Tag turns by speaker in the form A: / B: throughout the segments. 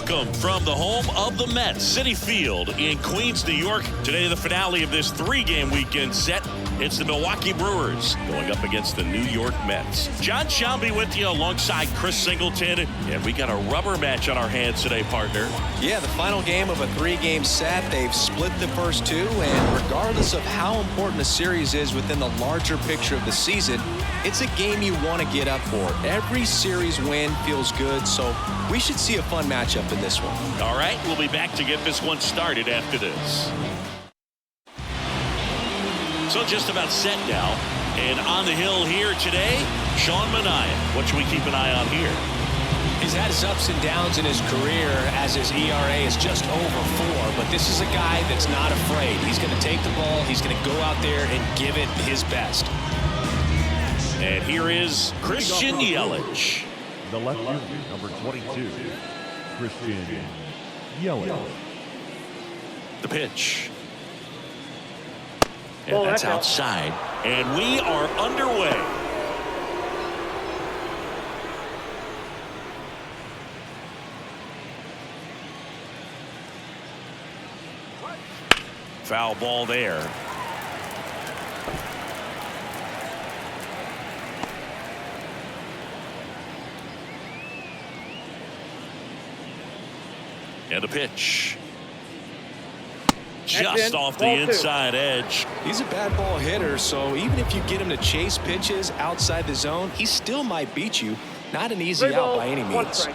A: Welcome from the home of the Mets, Citi Field in Queens, New York. Today, the finale of this three-game weekend set. It's the Milwaukee Brewers going up against the New York Mets. John Sciambi with you alongside Chris Singleton. And we got a rubber match on our hands today, partner.
B: Yeah, the final game of a three-game set. They've split the first two, and regardless of how important a series is within the larger picture of the season, it's a game you want to get up for. Every series win feels good, so we should see a fun matchup in this one.
A: All right, we'll be back to get this one started after this. So just about set now, and on the hill here today, Miniak. What should we keep an eye on here?
C: He's had his ups and downs in his career as his ERA is just over 4, but this is a guy that's not afraid. He's going to take the ball, he's going to go out there and give it his best.
A: And here is Christian Yelich.
D: The left fielder, number 22, Christian Yelich.
A: The pitch. And that's outside. And we are underway. Foul ball there. And a pitch. Just off the inside edge.
B: He's a bad ball hitter, so even if you get him to chase pitches outside the zone, he still might beat you. Not an easy out by any means.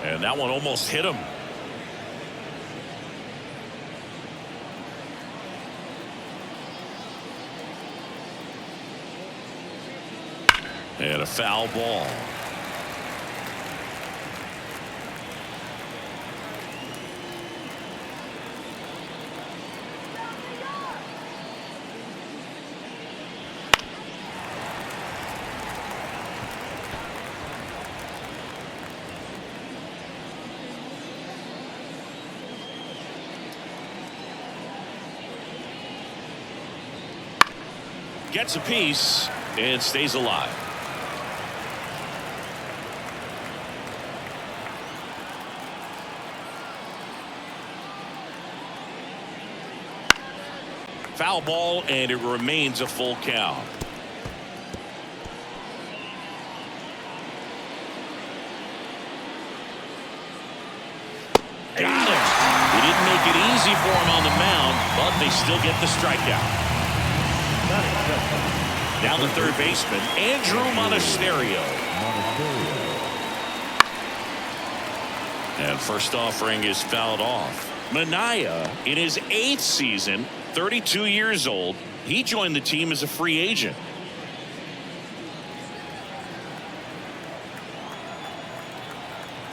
A: And that one almost hit him. And a foul ball. Gets a piece and stays alive. Foul ball, and it remains a full count. Got him. He didn't make it easy for him on the mound, but they still get the strikeout. Down the third baseman, Andrew Monasterio. And first offering is fouled off. Miniak, in his 8th season, 32 years old, he joined the team as a free agent.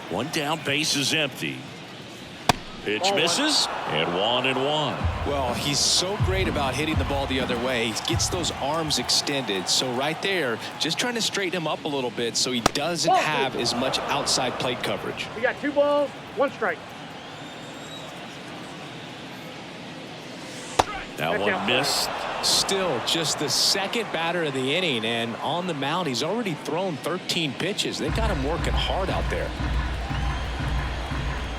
A: One down, base is empty. Pitch misses, and 1-1.
B: Well, he's so great about hitting the ball the other way. He gets those arms extended. So right there, just trying to straighten him up a little bit so he doesn't have as much outside plate coverage.
E: We got 2 balls, 1 strike.
A: That one missed.
C: Still just the second batter of the inning, and on the mound, he's already thrown 13 pitches. They've got him working hard out there.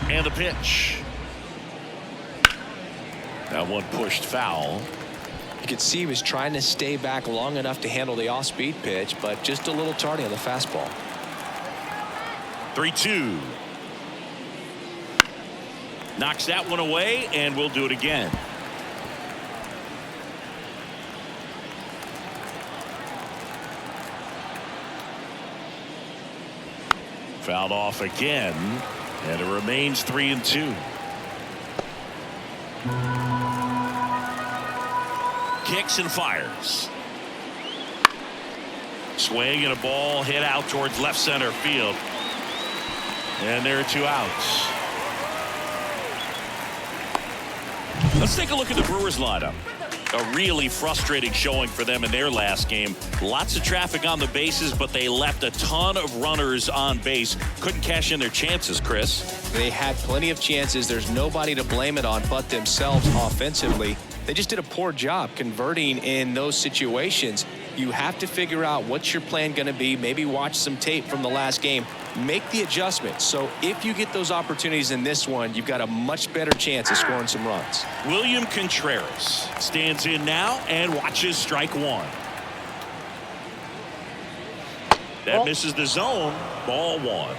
A: And the pitch. That one pushed foul.
B: You could see he was trying to stay back long enough to handle the off-speed pitch, but just a little tardy on the fastball.
A: 3-2. Knocks that one away, and we'll do it again. Fouled off again, and it remains 3-2. Kicks and fires. Swing and a ball hit out towards left center field. And there are 2 outs. Let's take a look at the Brewers lineup. A really frustrating showing for them in their last game. Lots of traffic on the bases, but they left a ton of runners on base. Couldn't cash in their chances, Chris.
B: They had plenty of chances. There's nobody to blame it on but themselves offensively. They just did a poor job converting in those situations. You have to figure out what's your plan going to be. Maybe watch some tape from the last game. Make the adjustment. So if you get those opportunities in this one, you've got a much better chance of scoring some runs.
A: William Contreras stands in now and watches strike one. That misses the zone. Ball one.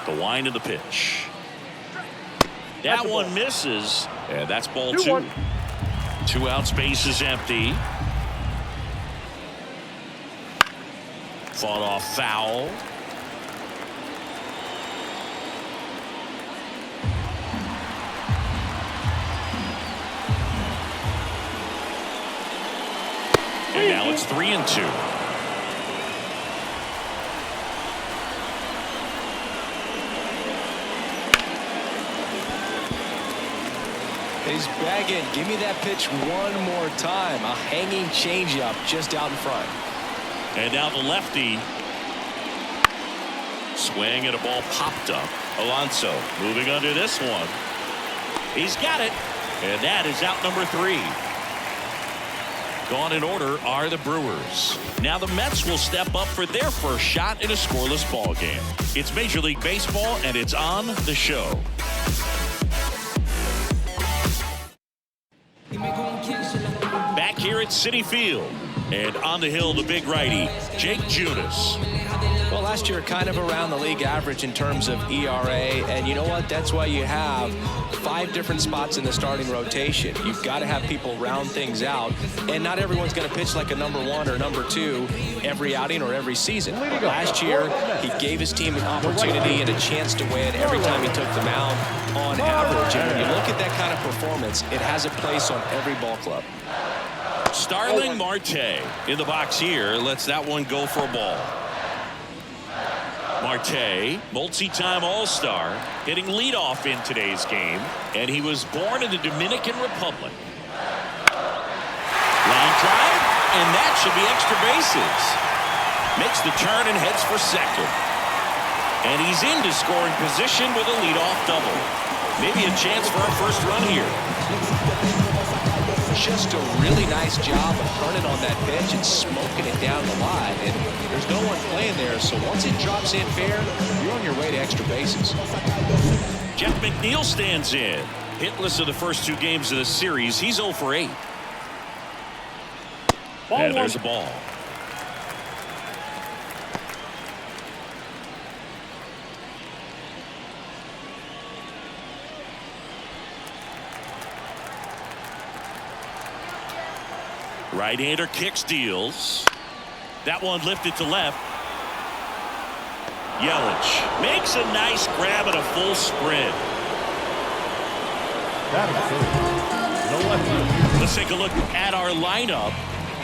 A: The wind of the pitch. That one misses, and that's ball two. 2 outs, base is empty. Fought off foul. And now it's 3-2.
B: He's bagging. Give me that pitch one more time. A hanging changeup just out in front.
A: And now the lefty. Swing and a ball popped up. Alonso moving under this one. He's got it. And that is out number 3. Gone in order are the Brewers. Now the Mets will step up for their first shot in a scoreless ball game. It's Major League Baseball, and it's on the show. Back here at Citi Field, and on the hill, the big righty, Jake Junis.
B: Well, last year kind of around the league average in terms of ERA, and you know what? That's why you have 5 different spots in the starting rotation. You've got to have people round things out, and not everyone's going to pitch like a number 1 or number 2 every outing or every season. But last year, he gave his team an opportunity and a chance to win every time he took the mound on average. And when you look at that kind of performance, it has a place on every ball club.
A: Starling Marte in the box here lets that one go for a ball. Marte, multi-time All-Star, hitting leadoff in today's game, and he was born in the Dominican Republic. Line drive, and that should be extra bases. Makes the turn and heads for second. And he's into scoring position with a leadoff double. Maybe a chance for a first run here.
B: Just a really nice job of running on that pitch and smoking it down the line. And there's no one playing there, so once it drops in fair, you're on your way to extra bases.
A: Jeff McNeil stands in. Hitless of the first 2 games of the series. He's 0 for 8. And there's a ball. Right-hander kicks, deals. That one lifted to left. Yelich makes a nice grab at a full sprint. Let's take a look at our lineup.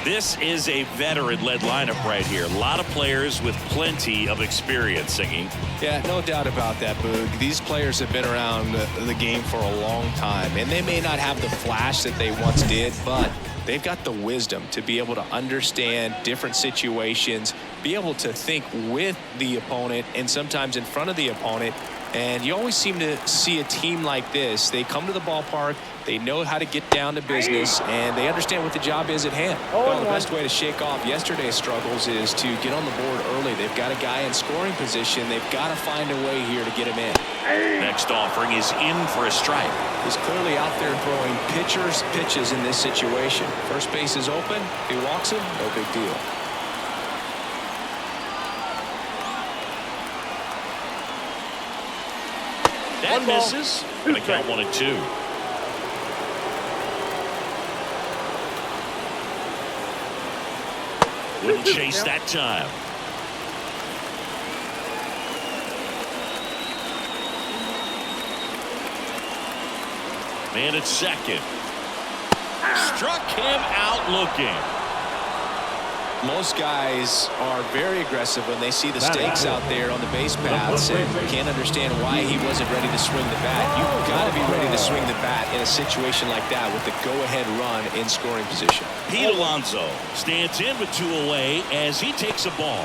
A: This is a veteran-led lineup right here. A lot of players with plenty of experience, Singy.
B: Yeah, no doubt about that, Boog. These players have been around the game for a long time, and they may not have the flash that they once did, but they've got the wisdom to be able to understand different situations, be able to think with the opponent and sometimes in front of the opponent. And you always seem to see a team like this. They come to the ballpark, they know how to get down to business, and they understand what the job is at hand. Well, the best way to shake off yesterday's struggles is to get on the board early. They've got a guy in scoring position. They've got to find a way here to get him in.
A: Next offering is in for a strike.
B: He's clearly out there throwing pitches in this situation. First base is open. He walks him, no big deal.
A: That misses. Gonna count 1 and 2. Wouldn't chase that time. Man at second. Struck him out looking.
B: Most guys are very aggressive when they see the stakes out there on the base paths and can't understand why he wasn't ready to swing the bat. You've got to be ready to swing the bat in a situation like that with the go-ahead run in scoring position.
A: Pete Alonso stands in with 2 away as he takes a ball.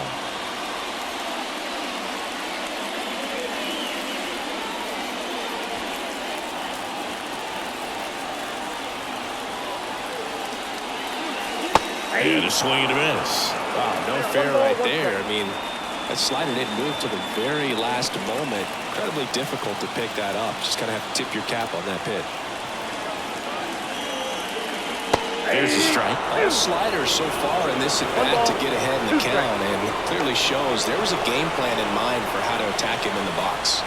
A: And a swing and a miss.
B: Wow, no fair right there. I mean, that slider didn't move to the very last moment. Incredibly difficult to pick that up. Just kind of have to tip your cap on that pitch.
A: There's a strike.
B: All sliders so far in this at-bat to get ahead in the count, and clearly shows there was a game plan in mind for how to attack him in the box.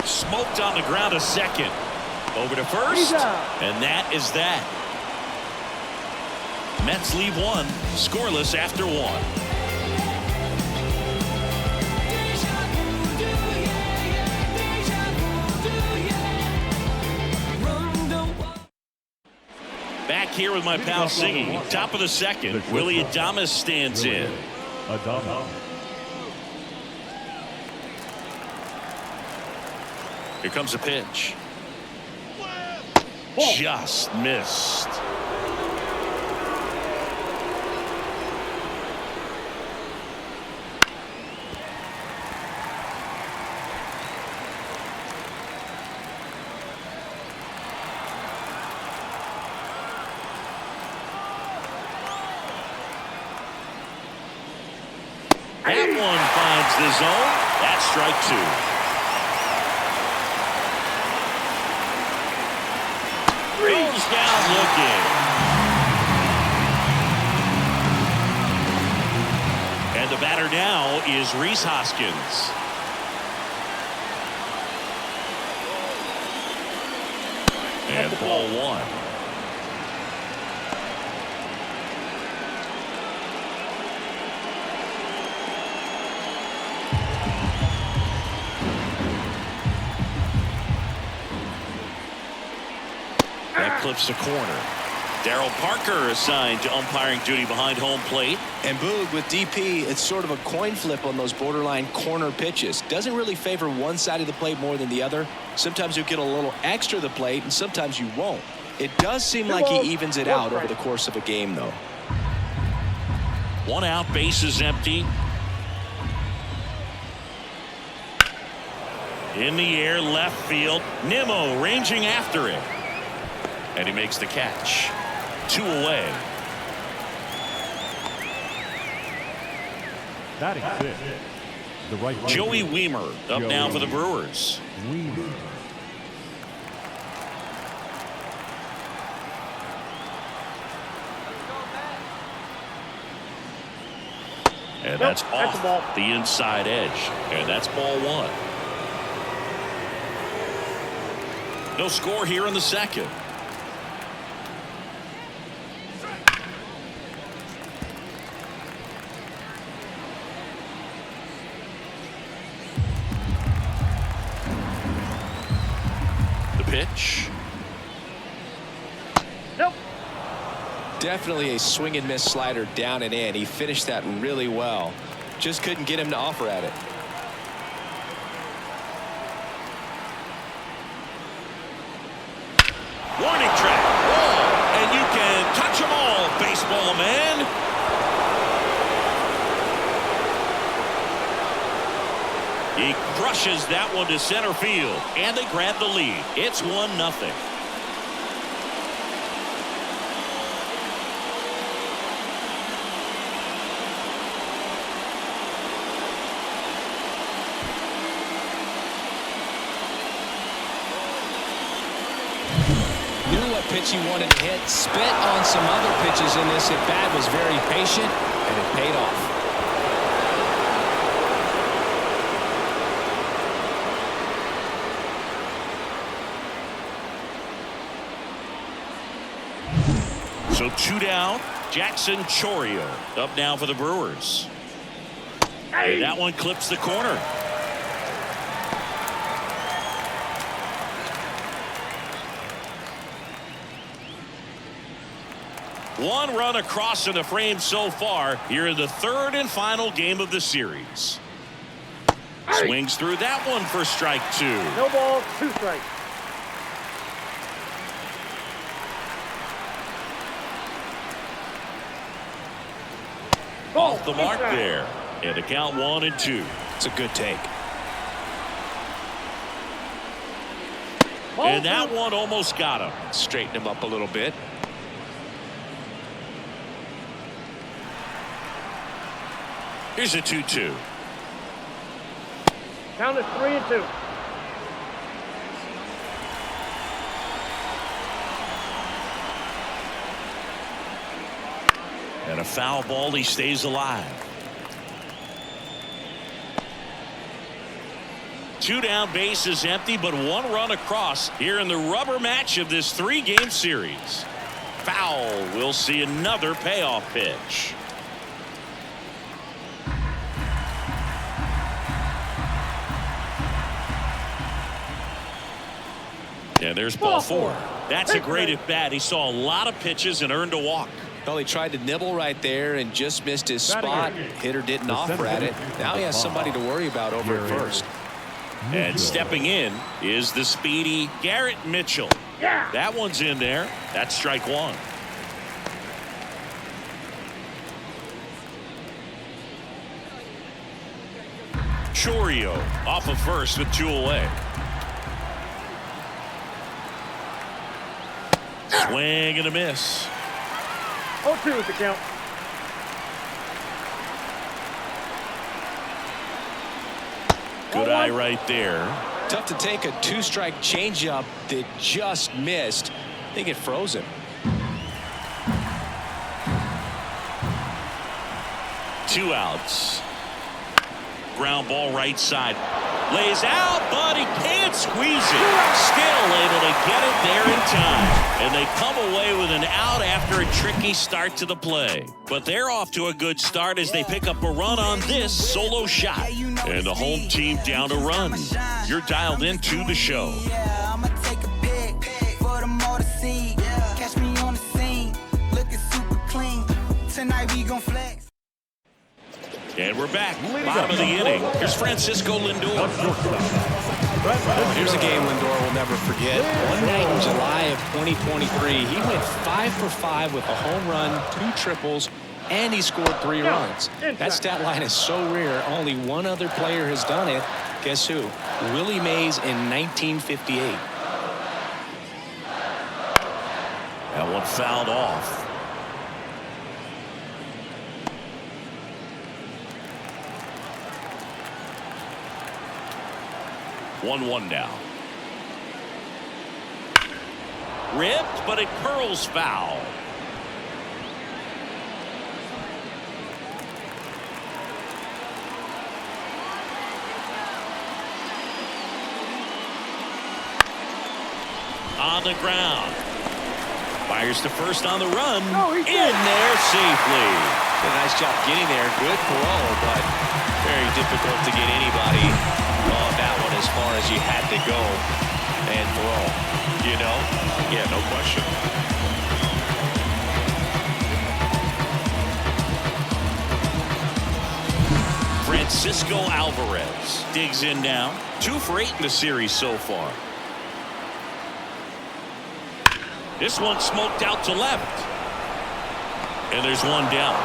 A: Smoked on the ground a second. Over to first. And that is that. Mets leave one, scoreless after one. Back here with my pal Singy. Top of the second, Willie Adames stands in. Here comes a pitch. Just missed. That one finds the zone. That's strike two. Goes down looking. And the batter now is Rhys Hoskins. And ball one. That clips the corner. Darryl Parker assigned to umpiring duty behind home plate.
B: And Boog with DP, it's sort of a coin flip on those borderline corner pitches. Doesn't really favor one side of the plate more than the other. Sometimes you'll get a little extra the plate, and sometimes you won't. It does seem like he evens it out over the course of a game, though.
A: One out, bases empty. In the air, left field. Nimmo ranging after it. And he makes the catch. 2 away.
D: Batting fifth, the right
A: Joey Wiemer up now for the Brewers. And that's off the inside edge. And that's ball one. No score here in the second. Pitch.
E: Nope.
B: Definitely a swing and miss slider down and in. He finished that really well. Just couldn't get him to offer at it.
A: Warning track. Ball. And you can touch them all, baseball man. He crushes that one to center field, and they grab the lead. It's 1-0.
B: Knew what pitch he wanted to hit. Spit on some other pitches in this at bat. Was very patient, and it paid off.
A: So 2 down. Jackson Chourio up now for the Brewers. And that one clips the corner. One run across in the frame so far here in the third and final game of the series. Swings through that one for strike two.
E: No ball, 2 strikes.
A: Off the mark there. And the count 1-2.
B: It's a good take.
A: And that one almost got him.
B: Straighten him up a little bit.
A: Here's a 2-2.
E: Count is 3-2.
A: And a foul ball. He stays alive. 2 down, bases empty, but 1 run across here in the rubber match of this 3-game series. Foul. We'll see another payoff pitch. And there's ball 4. That's a great at bat. He saw a lot of pitches and earned a walk.
B: Well, he tried to nibble right there and just missed his spot. Hitter didn't offer at it. Now he has somebody to worry about over at first.
A: And stepping in is the speedy Garrett Mitchell.
E: Yeah.
A: That one's in there. That's strike 1. Chourio off of first with 2 away. Swing and a miss.
E: 0-2 is the count.
A: Good eye right there.
B: Tough to take a 2-strike changeup that just missed. I think it froze him.
A: 2 outs. Ground ball right side. Lays out, but he can't squeeze it. Still able to get it there in time. And they come away with an out after a tricky start to the play. But they're off to a good start as they pick up a run on this solo shot. And the home team down a run. You're dialed into the show.
F: I'ma take a pic for the motor seat. Catch me on the scene, looking super clean. Tonight we gon' flex.
A: And we're back. Bottom of the inning. Here's Francisco Lindor.
B: Here's a game Lindor will never forget. One night in July of 2023, he went 5 for 5 with a home run, 2 triples, and he scored 3 runs. That stat line is so rare, only one other player has done it. Guess who? Willie Mays in 1958.
A: That one fouled off. One now. Ripped, but it curls foul. On the ground. Fires to first on the run. In there safely.
B: Did a nice job getting there. Good parole, but very difficult to get anybody on that one as far as you had to go and throw. You know?
A: Yeah, no question. Francisco Alvarez digs in now. 2 for 8 in the series so far. This one smoked out to left. And there's one down.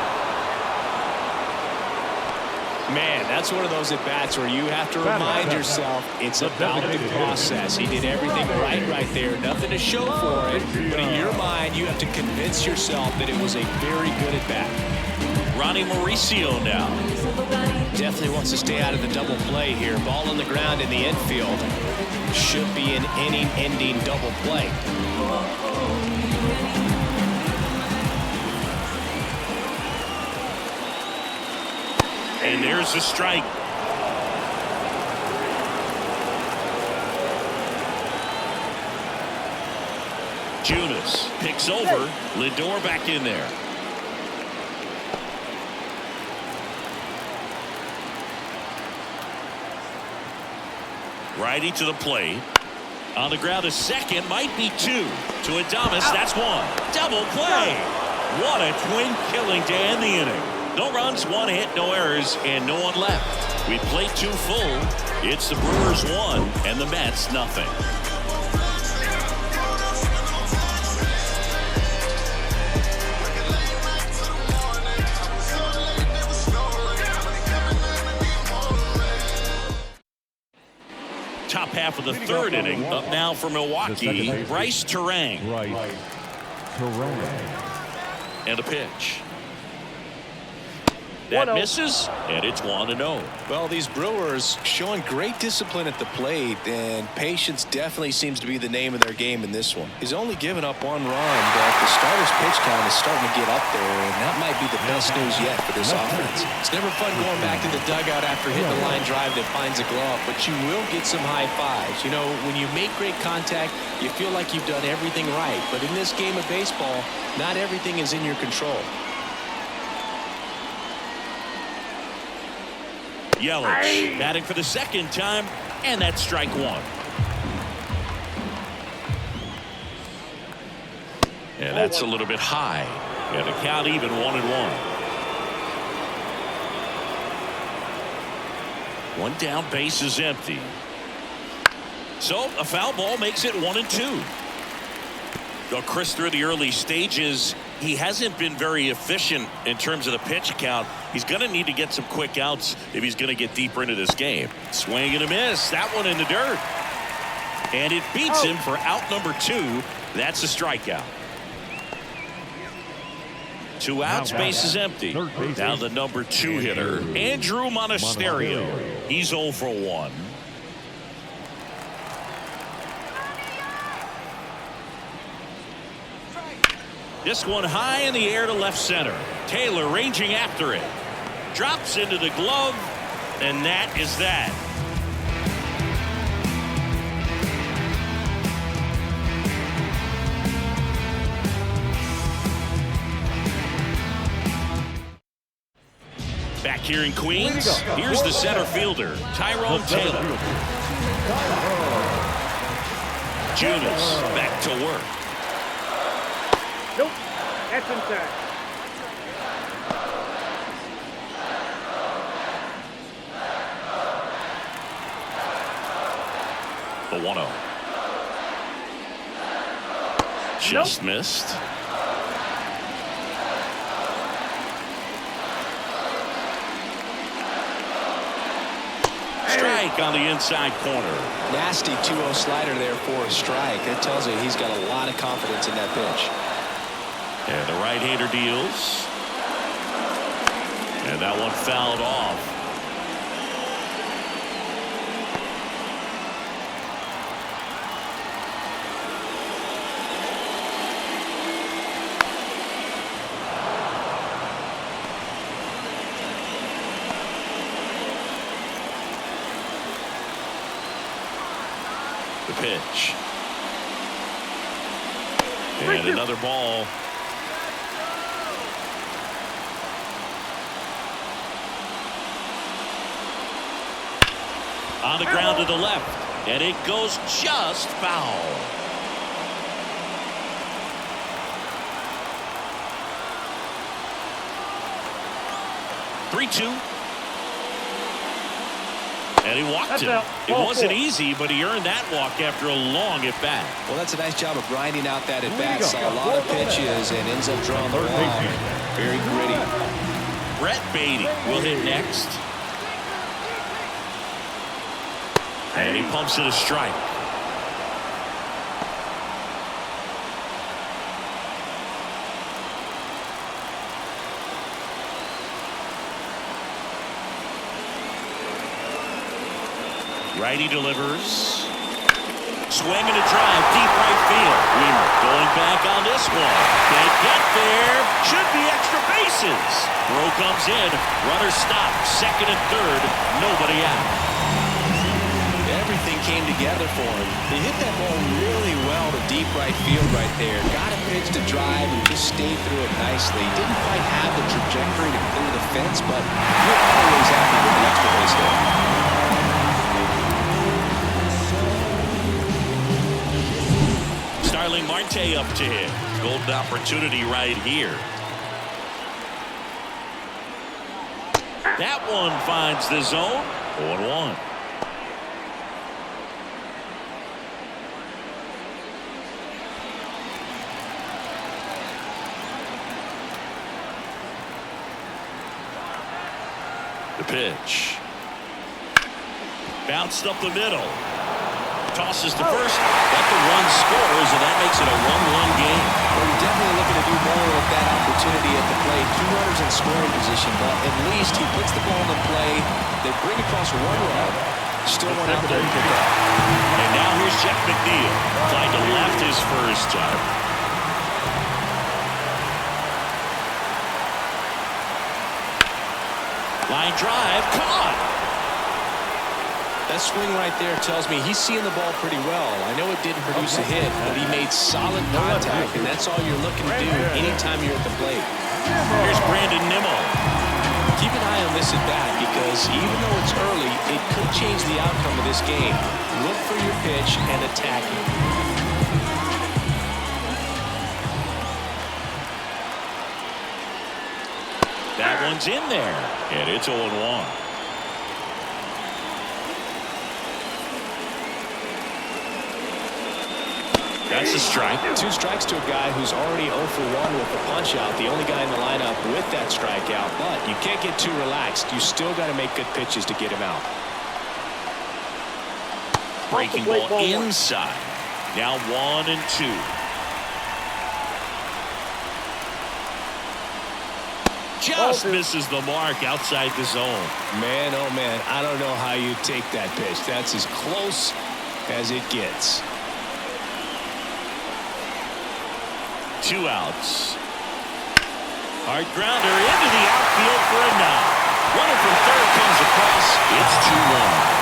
B: Man, that's one of those at-bats where you have to remind yourself it's about the process. He did everything right there. Nothing to show for it. But in your mind, you have to convince yourself that it was a very good at-bat.
A: Ronnie Mauricio now.
B: Definitely wants to stay out of the double play here. Ball on the ground in the infield. Should be an inning-ending double play.
A: And there's the strike. Junis picks over. Lindor back in there. Righty to the plate. On the ground, a second, might be 2 to Adames. That's 1. Double play. What a twin killing to end the inning. No runs, 1 hit, no errors, and no one left. We played 2 full. It's the Brewers 1 and the Mets nothing. Top half of the 3rd inning. Up now for Milwaukee, Bryce Terang. And a pitch. That
E: 1-0.
A: misses, and it's 1-0.
B: Well, these Brewers showing great discipline at the plate, and patience definitely seems to be the name of their game in this one. He's only given up 1 run, but the starter's pitch count is starting to get up there, and that might be the best news yet for this offense. It's never fun going back to the dugout after hitting a line drive that finds a glove, but you will get some high fives. You know, when you make great contact, you feel like you've done everything right, but in this game of baseball, not everything is in your control.
A: Yelich batting for the second time, and that's strike 1. And that's a little bit high. And the count even 1-1. 1 down, base is empty. So a foul ball makes it 1-2. Though Chris, through the early stages, he hasn't been very efficient in terms of the pitch count. He's going to need to get some quick outs if he's going to get deeper into this game. Swing and a miss. That one in the dirt. And it beats him for out number 2. That's a strikeout. 2 outs, base is empty. Now the number 2 hitter, Andrew Monasterio. He's 0 for 1. This one high in the air to left center. Taylor ranging after it. Drops into the glove, and that is that. Back here in Queens, here's the center fielder, Tyrone Taylor. Junis back to work.
E: Nope. That's inside.
A: The 1-0. Just missed. Strike on the inside corner.
B: Nasty 2-0 slider there for a strike. That tells you he's got a lot of confidence in that pitch.
A: And the right-hander deals. And that one fouled off. The pitch. And another ball. On the ground to the left, and it goes just foul. Three-two. And he walked him. It wasn't easy, but he earned that walk after a long at-bat.
B: Well, that's a nice job of grinding out that at-bat. Saw a lot of pitches and ends up drawing the ball. Very gritty.
A: Brett Beatty will hit next. And he pumps it a strike. Righty delivers. Swing and a drive, deep right field. Wiemer going back on this one. Can't get there. Should be extra bases. Throw comes in. Runner stopped. Second and third. Nobody out.
B: Everything came together for him. He hit that ball really well to deep right field right there. Got a pitch to drive and just stayed through it nicely. Didn't quite have the trajectory to clear the fence, but you're always happy with the extra base hit.
A: Starling Marte up to hit. Golden opportunity right here. That one finds the zone. 0-1. The pitch. Bounced up the middle. Tosses to first. But the run scores, and that makes it a 1-1 game.
B: Well, you're definitely looking to do more with that opportunity at the plate. 2 runners in scoring position, but at least he puts the ball in play. They bring across 1 run. Still one out there to pick up.
A: And now here's Jeff McNeil. Fly to left his first time. Line drive, caught.
B: That swing right there tells me he's seeing the ball pretty well. I know it didn't produce a hit, but he made solid contact, and that's all you're looking to do anytime you're at the plate.
A: Here's Brandon Nimmo.
B: Keep an eye on this at bat because even though it's early, it could change the outcome of this game. Look for your pitch and attack it.
A: That one's in there, and it's 0-1. That's a strike.
C: 2 strikes to a guy who's already 0 for 1 with the punch out. The only guy in the lineup with that strikeout. But you can't get too relaxed. You still got to make good pitches to get him out.
A: Breaking ball inside. Now 1-2. Just misses the mark outside the zone.
C: Man, oh man, I don't know how you take that pitch. That's as close as it gets.
A: 2 outs. Hard grounder into the outfield for a knock. Runner from third comes across. It's 2-1.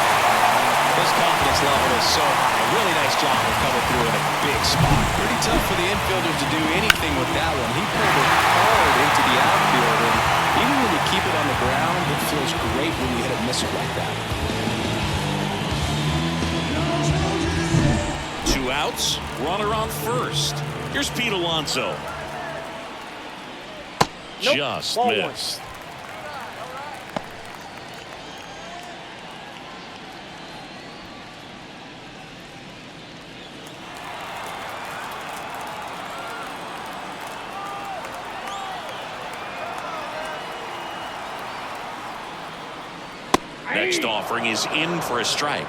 C: His confidence level is so high. Really nice job of coming through in a big spot.
B: Pretty tough for the infielders to do anything with that one. He pulled it hard into the outfield, and even when you keep it on the ground, it feels great when you hit a missile like that.
A: 2 outs. Runner on first. Here's Pete Alonso.
E: Nope.
A: Just
E: Ball
A: missed. Next offering is in for a strike.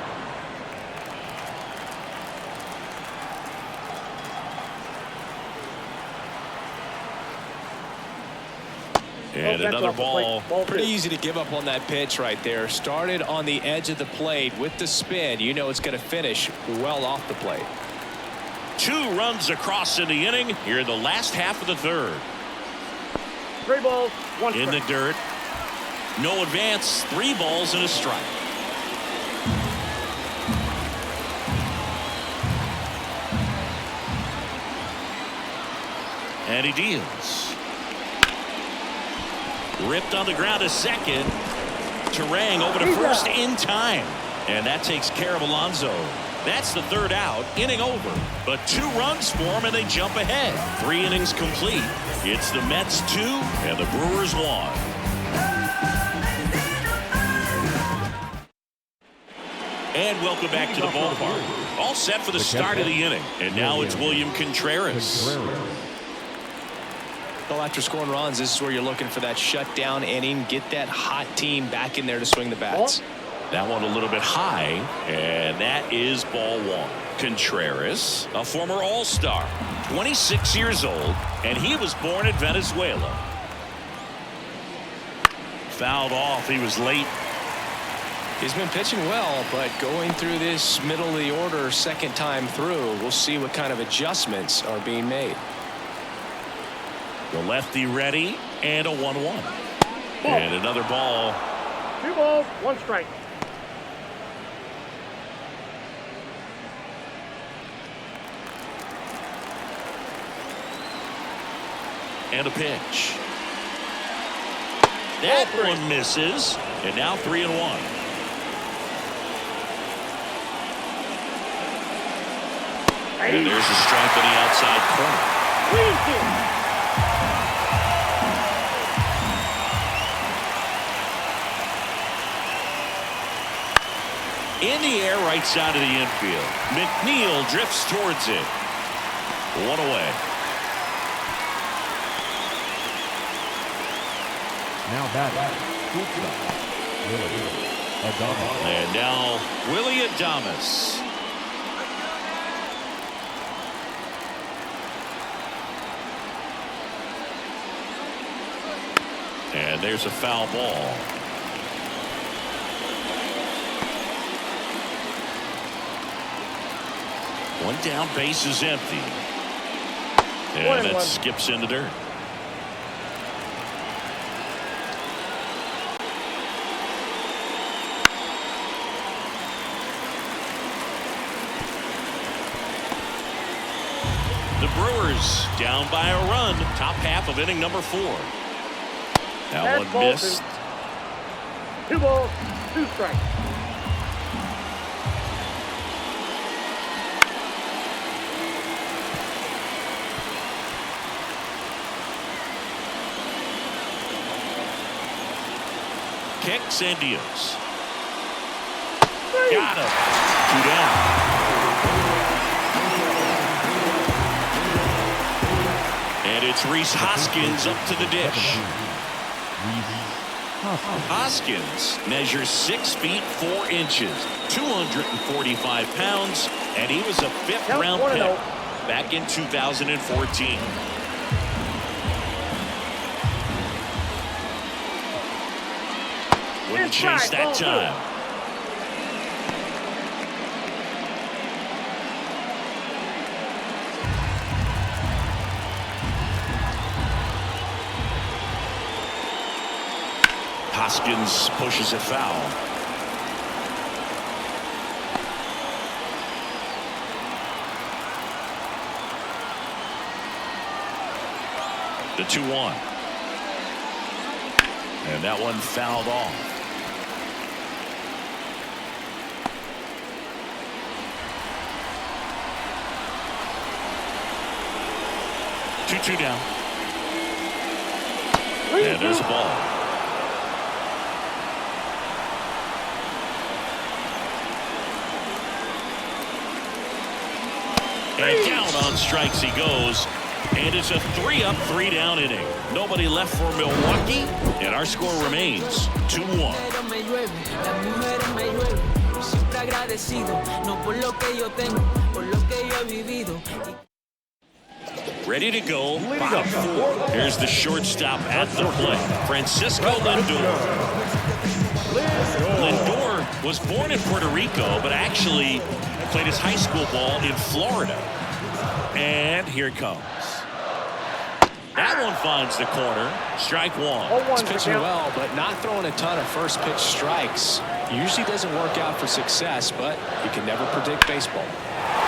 A: And another ball.
C: Pretty easy to give up on that pitch right there. Started on the edge of the plate with the spin. You know it's going to finish well off the plate.
A: 2 runs across in the inning here in the last half of the third.
E: 3 balls, 1 strike.
A: In the dirt. No advance. 3 balls and a strike. And he deals. Ripped on the ground to second. Terang over to first in time. And that takes care of Alonso. That's the 3rd out. Inning over. But 2 runs for him and they jump ahead. 3 innings complete. It's the Mets 2 and the Brewers 1. And welcome back to the ballpark. All set for the start of the inning. And now it's William Contreras.
C: Well, after scoring runs, this is where you're looking for that shutdown inning. Get that hot team back in there to swing the bats.
A: That one a little bit high, and that is ball 1. Contreras, a former All-Star, 26 years old, and he was born in Venezuela. Fouled off. He was late.
C: He's been pitching well, but going through this middle of the order second time through, we'll see what kind of adjustments are being made.
A: The lefty ready, and a 1-1. And another ball.
E: 2 balls, 1 strike.
A: And a pitch. That one misses. And now 3-1. And there's a strike on the outside corner. In the air, right side of the infield. McNeil drifts towards it. 1 away.
D: Now batting.
A: And now Willie Adames. And there's a foul ball. One down, base is empty. And that skips in the dirt. The Brewers down by a run. Top half of inning number 4. That one missed.
E: 2 balls, 2 strikes.
A: Kicks and deals. Got him. 2 down. And it's Rhys Hoskins up to the dish. Hoskins measures 6 feet 4 inches, 245 pounds, and he was a 5th-round pick back in 2014. Wouldn't chase that time. Hoskins pushes it foul. The 2-1. And that one fouled off. Two down. And there's a ball. And down on strikes he goes. And it's a 3-up, 3-down inning. Nobody left for Milwaukee. And our score remains 2-1. Ready to go. Bottom 4. Here's the shortstop at the plate, Francisco Lindor. Lindor was born in Puerto Rico, but actually played his high school ball in Florida. And here it comes. That one finds the corner. Strike 1.
B: He's pitching well, but not throwing a ton of first pitch strikes. Usually doesn't work out for success, but you can never predict baseball.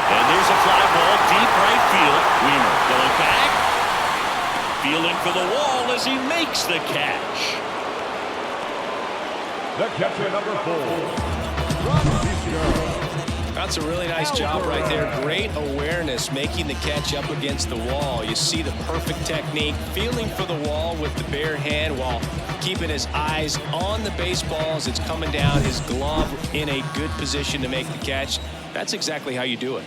A: And there's a fly ball deep right field. Wiemer going back. Feeling for the wall as he makes the catch.
D: The catcher, number 4.
B: That's a really nice job right there. Great awareness, making the catch up against the wall. You see the perfect technique, feeling for the wall with the bare hand while keeping his eyes on the baseball as it's coming down, his glove in a good position to make the catch. That's exactly how you do it.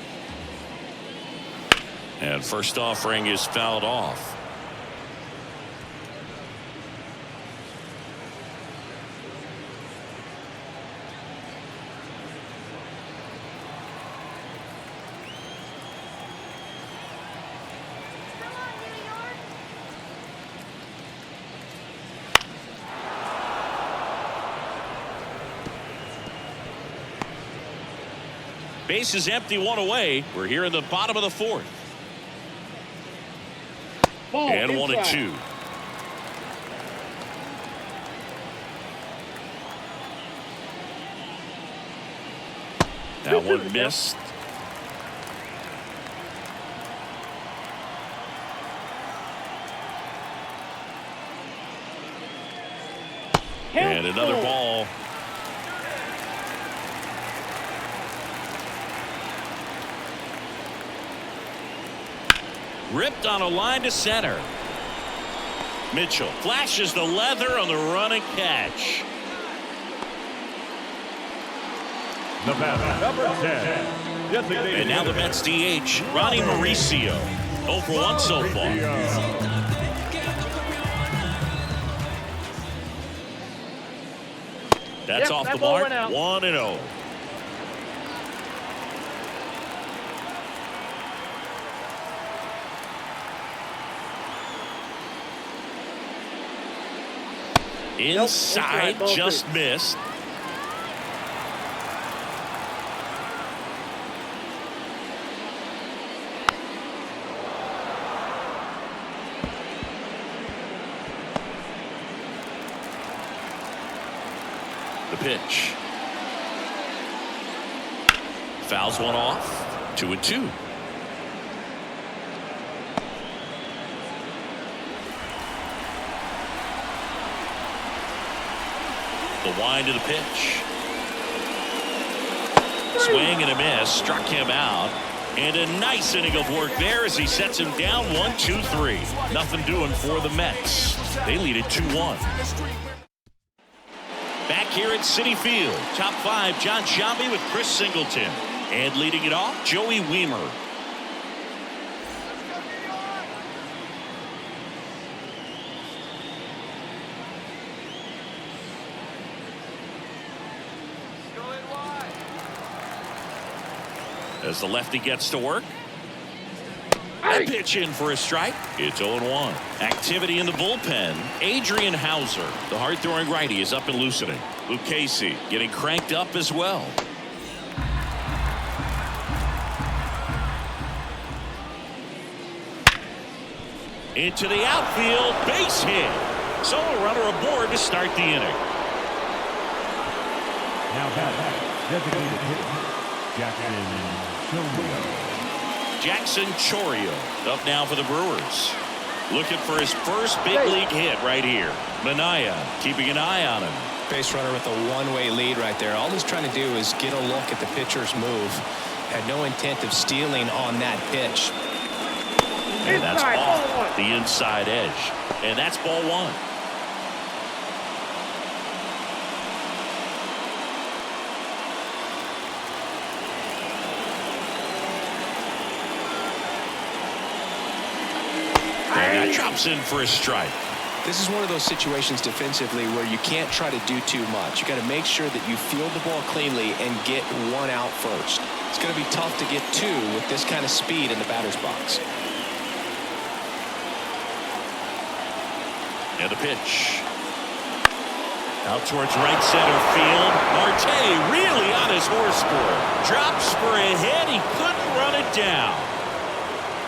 A: And first offering is fouled off. Base is empty, 1 away. We're here in the bottom of the 4th.
E: Ball
A: and
E: inside.
A: 1-2. That one missed. And another ball. Ripped on a line to center. Mitchell flashes the leather on the running catch.
D: The batter, number 10.
A: And now the Mets DH, Ronnie Mauricio. 0 for 1 so far. That's off the mark. 1-0. Inside, just missed. The pitch. Fouls one off. 2-2. The wind to the pitch. Swing and a miss. Struck him out. And a nice inning of work there as he sets him down 1-2-3. Nothing doing for the Mets. They lead it 2-1. Back here at Citi Field, top five, John Sciambi with Chris Singleton. And leading it off, Joey Wiemer. As the lefty gets to work. A pitch in for a strike. It's 0-1. Activity in the bullpen. Adrian Hauser, the hard-throwing righty, is up and loosening. Luke Casey getting cranked up as well. Into the outfield, base hit. So a runner aboard to start the inning.
D: Now batting, designated hitter, Jackson Chourio
A: up now for the Brewers. Looking for his first big league hit right here. Miniak keeping an eye on him.
C: Base runner with a one-way lead right there. All he's trying to do is get a look at the pitcher's move. Had no intent of stealing on that pitch.
A: And that's off the inside edge. And that's ball one. And that drops in for a strike.
C: This is one of those situations defensively where you can't try to do too much. You got to make sure that you field the ball cleanly and get one out first. It's going to be tough to get two with this kind of speed in the batter's box.
A: And the pitch. Out towards right center field. Marte really on his horse for it. Drops for a hit. He couldn't run it down.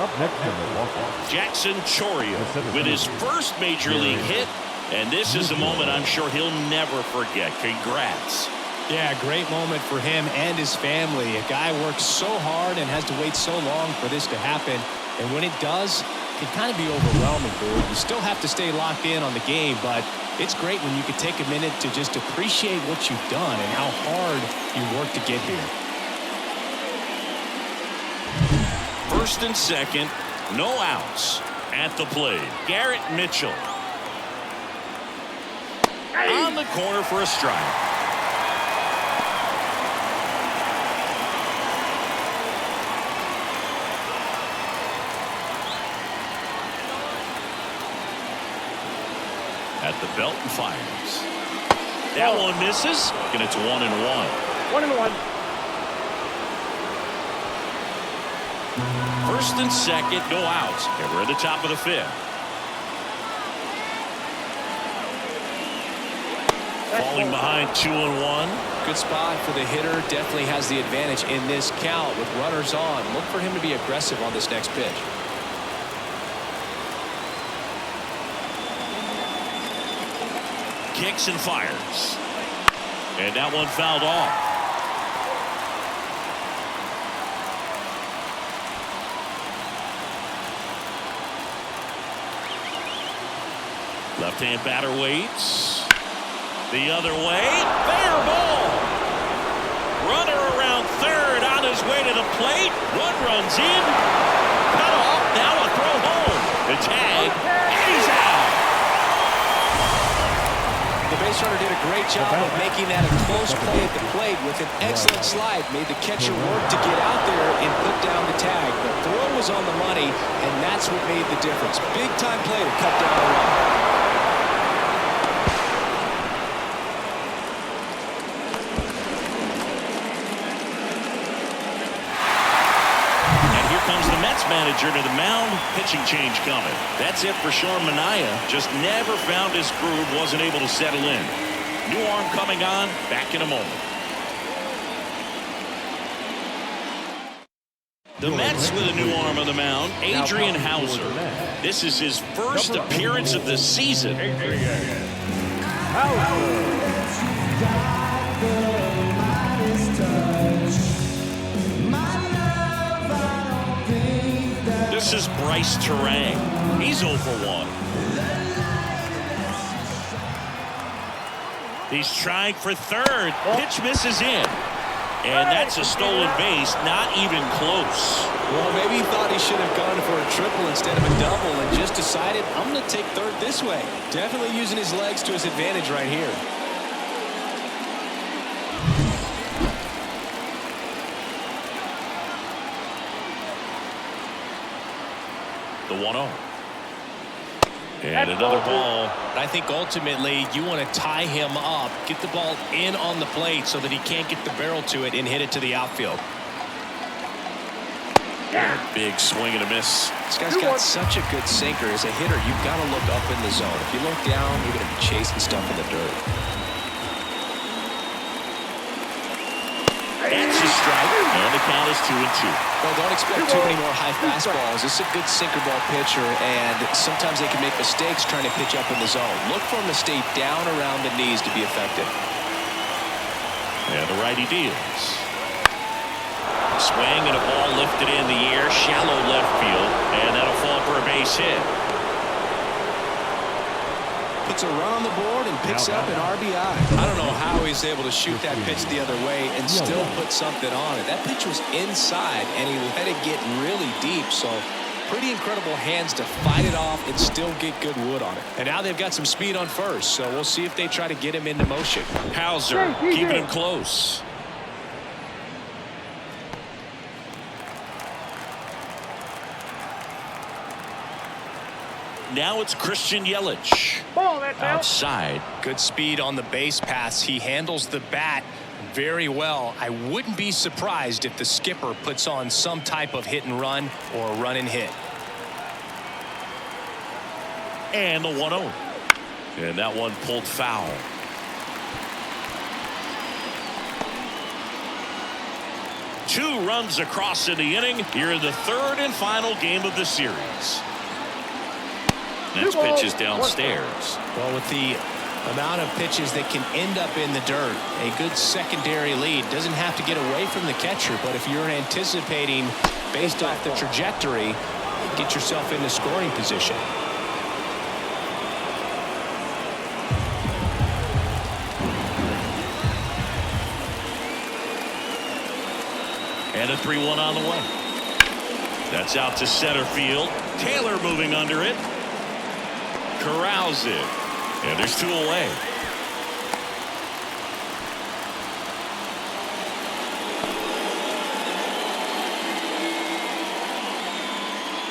D: Up next in Milwaukee,
A: Jackson Chourio with his first major league hit. And this is a moment I'm sure he'll never forget. Congrats.
C: Yeah, great moment for him and his family. A guy works so hard and has to wait so long for this to happen. And when it does, it can kind of be overwhelming, Boo. You still have to stay locked in on the game, but it's great when you can take a minute to just appreciate what you've done and how hard you worked to get here.
A: First and second, no outs at the plate. Garrett Mitchell on the corner for a strike. At the belt and fires. That one misses, and it's 1-1.
E: 1-1.
A: First and second, no outs. And we're at the top of the fifth. Falling behind 2-1.
C: Good spot for the hitter. Definitely has the advantage in this count with runners on. Look for him to be aggressive on this next pitch.
A: Kicks and fires. And that one fouled off. Left-hand batter waits. The other way. Fair ball. Runner around third on his way to the plate. One runs in. Cut off. Now a throw home. The tag. And he's out.
C: The base runner did a great job of making that a close play at the plate with an excellent slide. Made the catcher work to get out there and put down the tag. The throw was on the money, and that's what made the difference. Big time play to cut down the run.
A: manager to the mound. Pitching change coming. That's it for Sean Miniak. Just never found his groove. Wasn't able to settle in. New arm coming on. Back in a moment. The Mets with a new arm on the mound, Adrian Hauser. This is his first appearance of the season. This is Bryce Terang. He's 0 for 1. He's trying for third. Pitch misses in. And that's a stolen base, not even close.
B: Well, maybe he thought he should have gone for a triple instead of a double and just decided, I'm going to take third this way. Definitely using his legs to his advantage right here.
A: The 1-0. And another ball.
C: I think ultimately you want to tie him up, get the ball in on the plate so that he can't get the barrel to it and hit it to the outfield.
A: Big swing and a miss.
B: This guy's got such a good sinker. As a hitter, you've got to look up in the zone. If you look down, you're going to be chasing stuff in the dirt.
A: That's a strike. And the count is 2-2.
B: Well, don't expect too many more high fastballs. This is a good sinker ball pitcher, and sometimes they can make mistakes trying to pitch up in the zone. Look for him to stay down around the knees to be effective.
A: And the righty deals. Swing and a ball lifted in the air, shallow left field, and that'll fall for a base hit.
B: Puts a run on the board and picks up an RBI. I don't know how he's able to shoot that pitch the other way and still put something on it. That pitch was inside, and he let it get really deep, so pretty incredible hands to fight it off and still get good wood on it.
C: And now they've got some speed on first, so we'll see if they try to get him into motion.
A: Hauser keeping him close. Now it's Christian Yelich.
E: Ball, that's out.
A: Outside.
C: Good speed on the base paths. He handles the bat very well. I wouldn't be surprised if the skipper puts on some type of hit and run or run and hit.
A: And the 1-0. And that one pulled foul. Two runs across in the inning here in the third and final game of the series. Next pitch is downstairs.
C: Well, with the amount of pitches that can end up in the dirt, a good secondary lead doesn't have to get away from the catcher, but if you're anticipating based off the trajectory, get yourself into scoring position.
A: And a 3-1 on the way. That's out to center field. Taylor moving under it. Corrals it. And there's two away.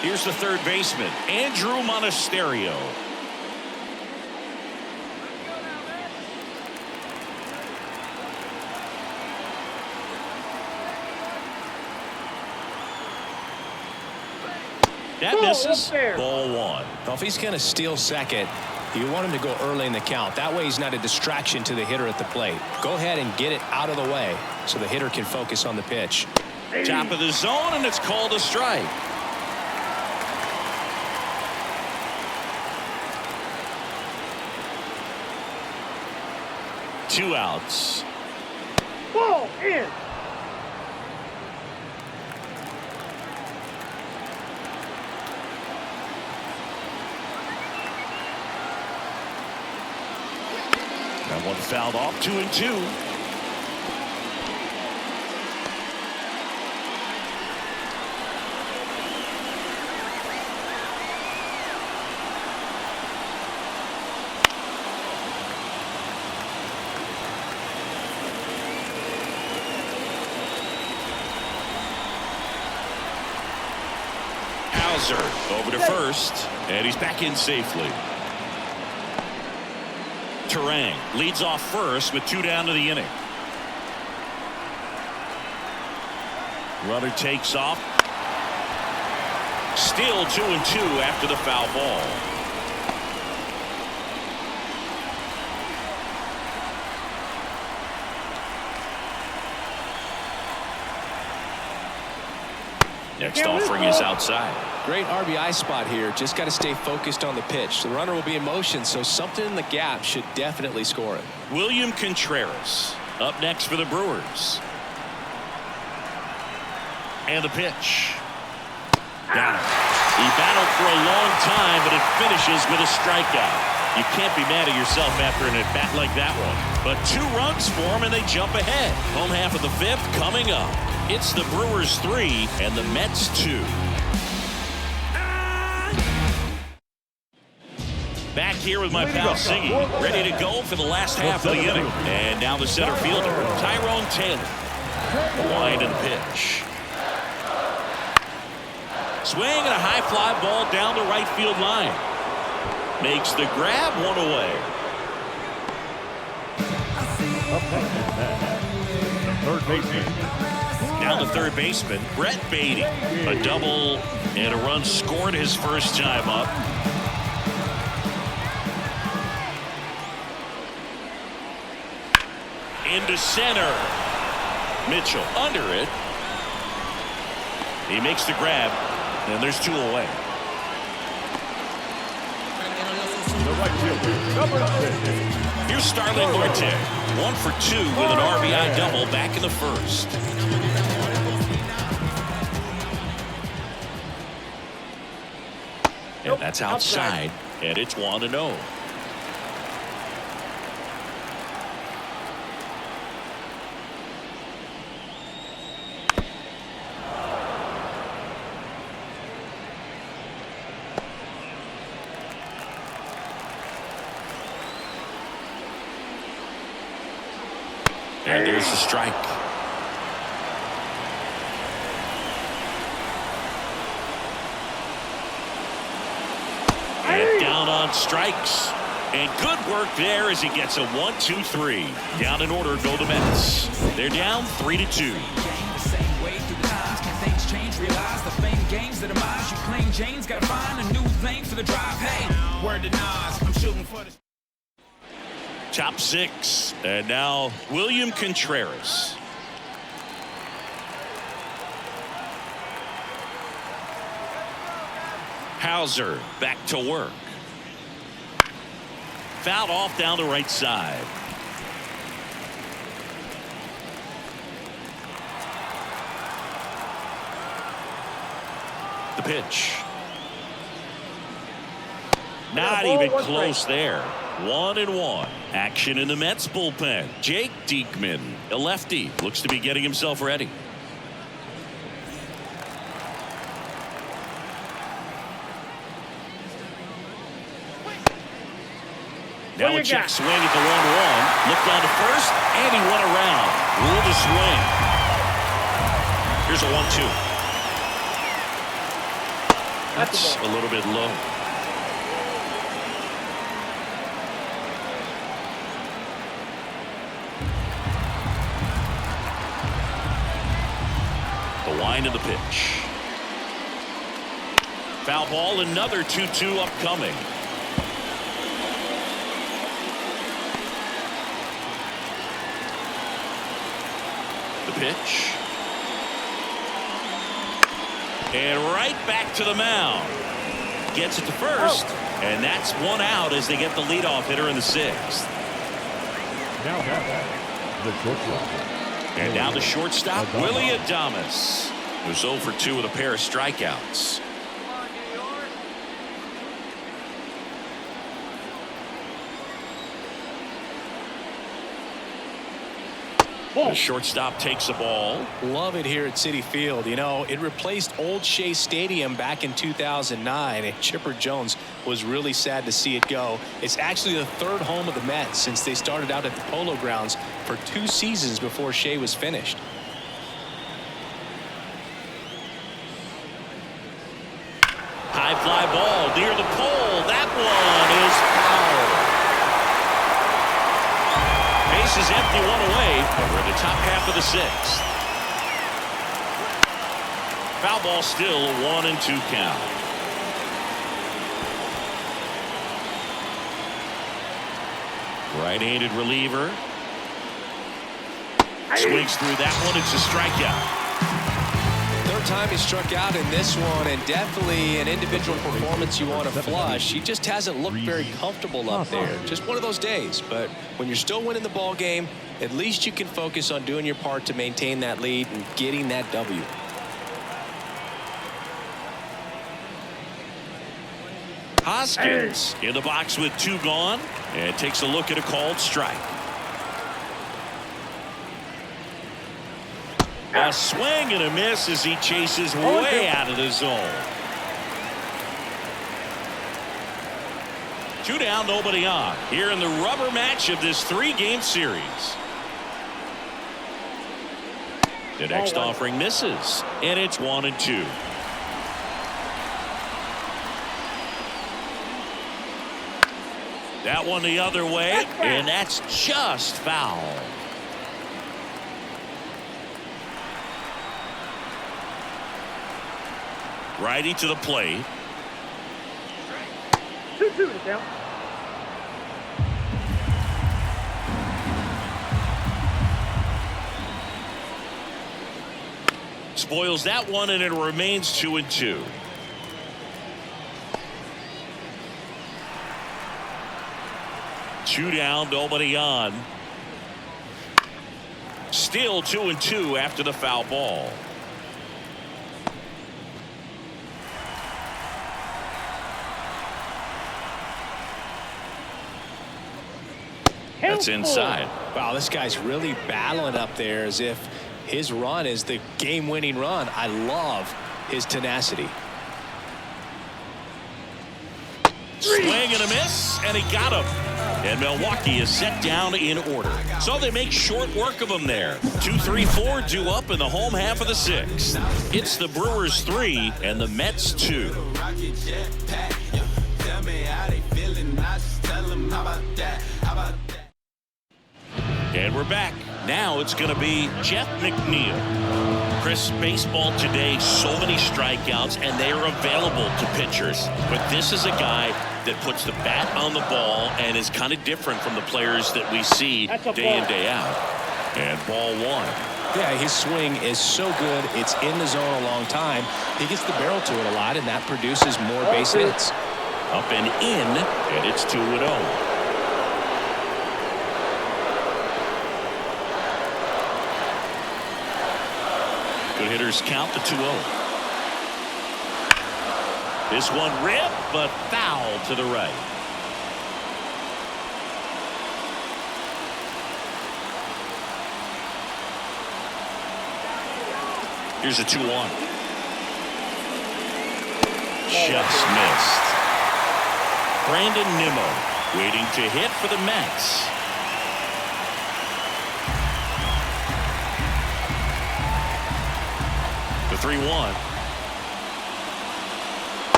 A: Here's the third baseman, Andrew Monasterio. That misses. Ball one.
C: Well, if he's going to steal second, you want him to go early in the count. That way he's not a distraction to the hitter at the plate. Go ahead and get it out of the way so the hitter can focus on the pitch.
A: Top of the zone, and it's called a strike. Two outs.
E: Ball in.
A: That one fouled off. 2-2. Hauser over to first, and he's back in safely. Terang leads off first with two down to the inning. Runner takes off. Still 2-2 after the foul ball. Next offering is outside.
B: Great RBI spot here. Just got to stay focused on the pitch. The runner will be in motion, so something in the gap should definitely score it.
A: William Contreras up next for the Brewers. And the pitch. Got it. He battled for a long time, but it finishes with a strikeout. You can't be mad at yourself after an at-bat like that one. But 2 runs for him, and they jump ahead. Home half of the 5th coming up. It's the Brewers 3 and the Mets 2. Back here with my pal Singy, ready to go for the last half of the inning. And now the center fielder, Tyrone Taylor. Wind and pitch. Swing and a high fly ball down the right field line. Makes the grab, 1 away.
D: Up next is the third baseman.
A: Now the third baseman, Brett Beatty. A double and a run scored his first time up. Into center. Mitchell under it. He makes the grab, and there's 2 away.
D: The right fielder, number 6.
A: Here's Starling Marte, 1 for 2 with an RBI double back in the first. And that's outside, and it's 1-0. And there's the strike. And down on strikes. And good work there as he gets a 1-2-3. Down in order go the Mets. They're down 3-2. Top 6. And now William Contreras. Hauser back to work. Fouled off down the right side. The pitch. Not even close there. 1-1. Action in the Mets bullpen. Jake Diekman, a lefty, looks to be getting himself ready. Now a check swing at the 1-1. Looked down to first, and he went around. Ruled a swing. Here's a 1-2. That's a little bit low. The wind of the pitch. Foul ball, another 2-2 upcoming. The pitch. And right back to the mound. Gets it to first. And that's 1 out as they get the leadoff hitter in the 6th.
D: Now the shortstop.
A: And now the shortstop, Willie Adames, who's 0 for 2 with a pair of strikeouts. The shortstop takes the ball.
B: Love it here at Citi Field. You know, it replaced Old Shea Stadium back in 2009, and Chipper Jones was really sad to see it go. It's actually the 3rd home of the Mets since they started out at the Polo Grounds for 2 seasons before Shea was finished.
A: High fly ball near the pole. That one is foul. Base is empty, 1 away. We're in the top half of the 6th. Foul ball, still a 1-2 count. Right-handed reliever. Swings through that one. It's a strikeout.
B: Third time he struck out in this one, and definitely an individual performance you want to flush. He just hasn't looked very comfortable up there. Just one of those days. But when you're still winning the ball game, at least you can focus on doing your part to maintain that lead and getting that W.
A: Hoskins in the box with 2 gone, and takes a look at a called strike. A swing and a miss as he chases way out of the zone. 2 down, nobody on. Here in the rubber match of this 3-game series. The next offering misses, and it's 1-2. That one the other way, and that's just foul. Righty to the plate.
E: 2-2 is down.
A: Spoils that one, and it remains 2-2. Two down, nobody on. Still 2-2 after the foul ball. That's inside.
C: Wow, this guy's really battling up there as if his run is the game-winning run. I love his tenacity.
A: Swing and a miss, and he got him. And Milwaukee is set down in order. So they make short work of them there. 2-3-4 due up in the home half of the 6th. It's the Brewers 3 and the Mets 2. And we're back. Now it's going to be Jeff McNeil. Chris, baseball today, so many strikeouts, and they are available to pitchers. But this is a guy that puts the bat on the ball and is kind of different from the players that we see day in, day out. And ball 1.
C: Yeah, his swing is so good. It's in the zone a long time. He gets the barrel to it a lot, and that produces more base hits.
A: Up and in, and it's 2-0. Good hitters count the 2-0. This one ripped, but foul to the right. Here's a 2-1. Just missed. Brandon Nimmo waiting to hit for the Mets. The 3-1.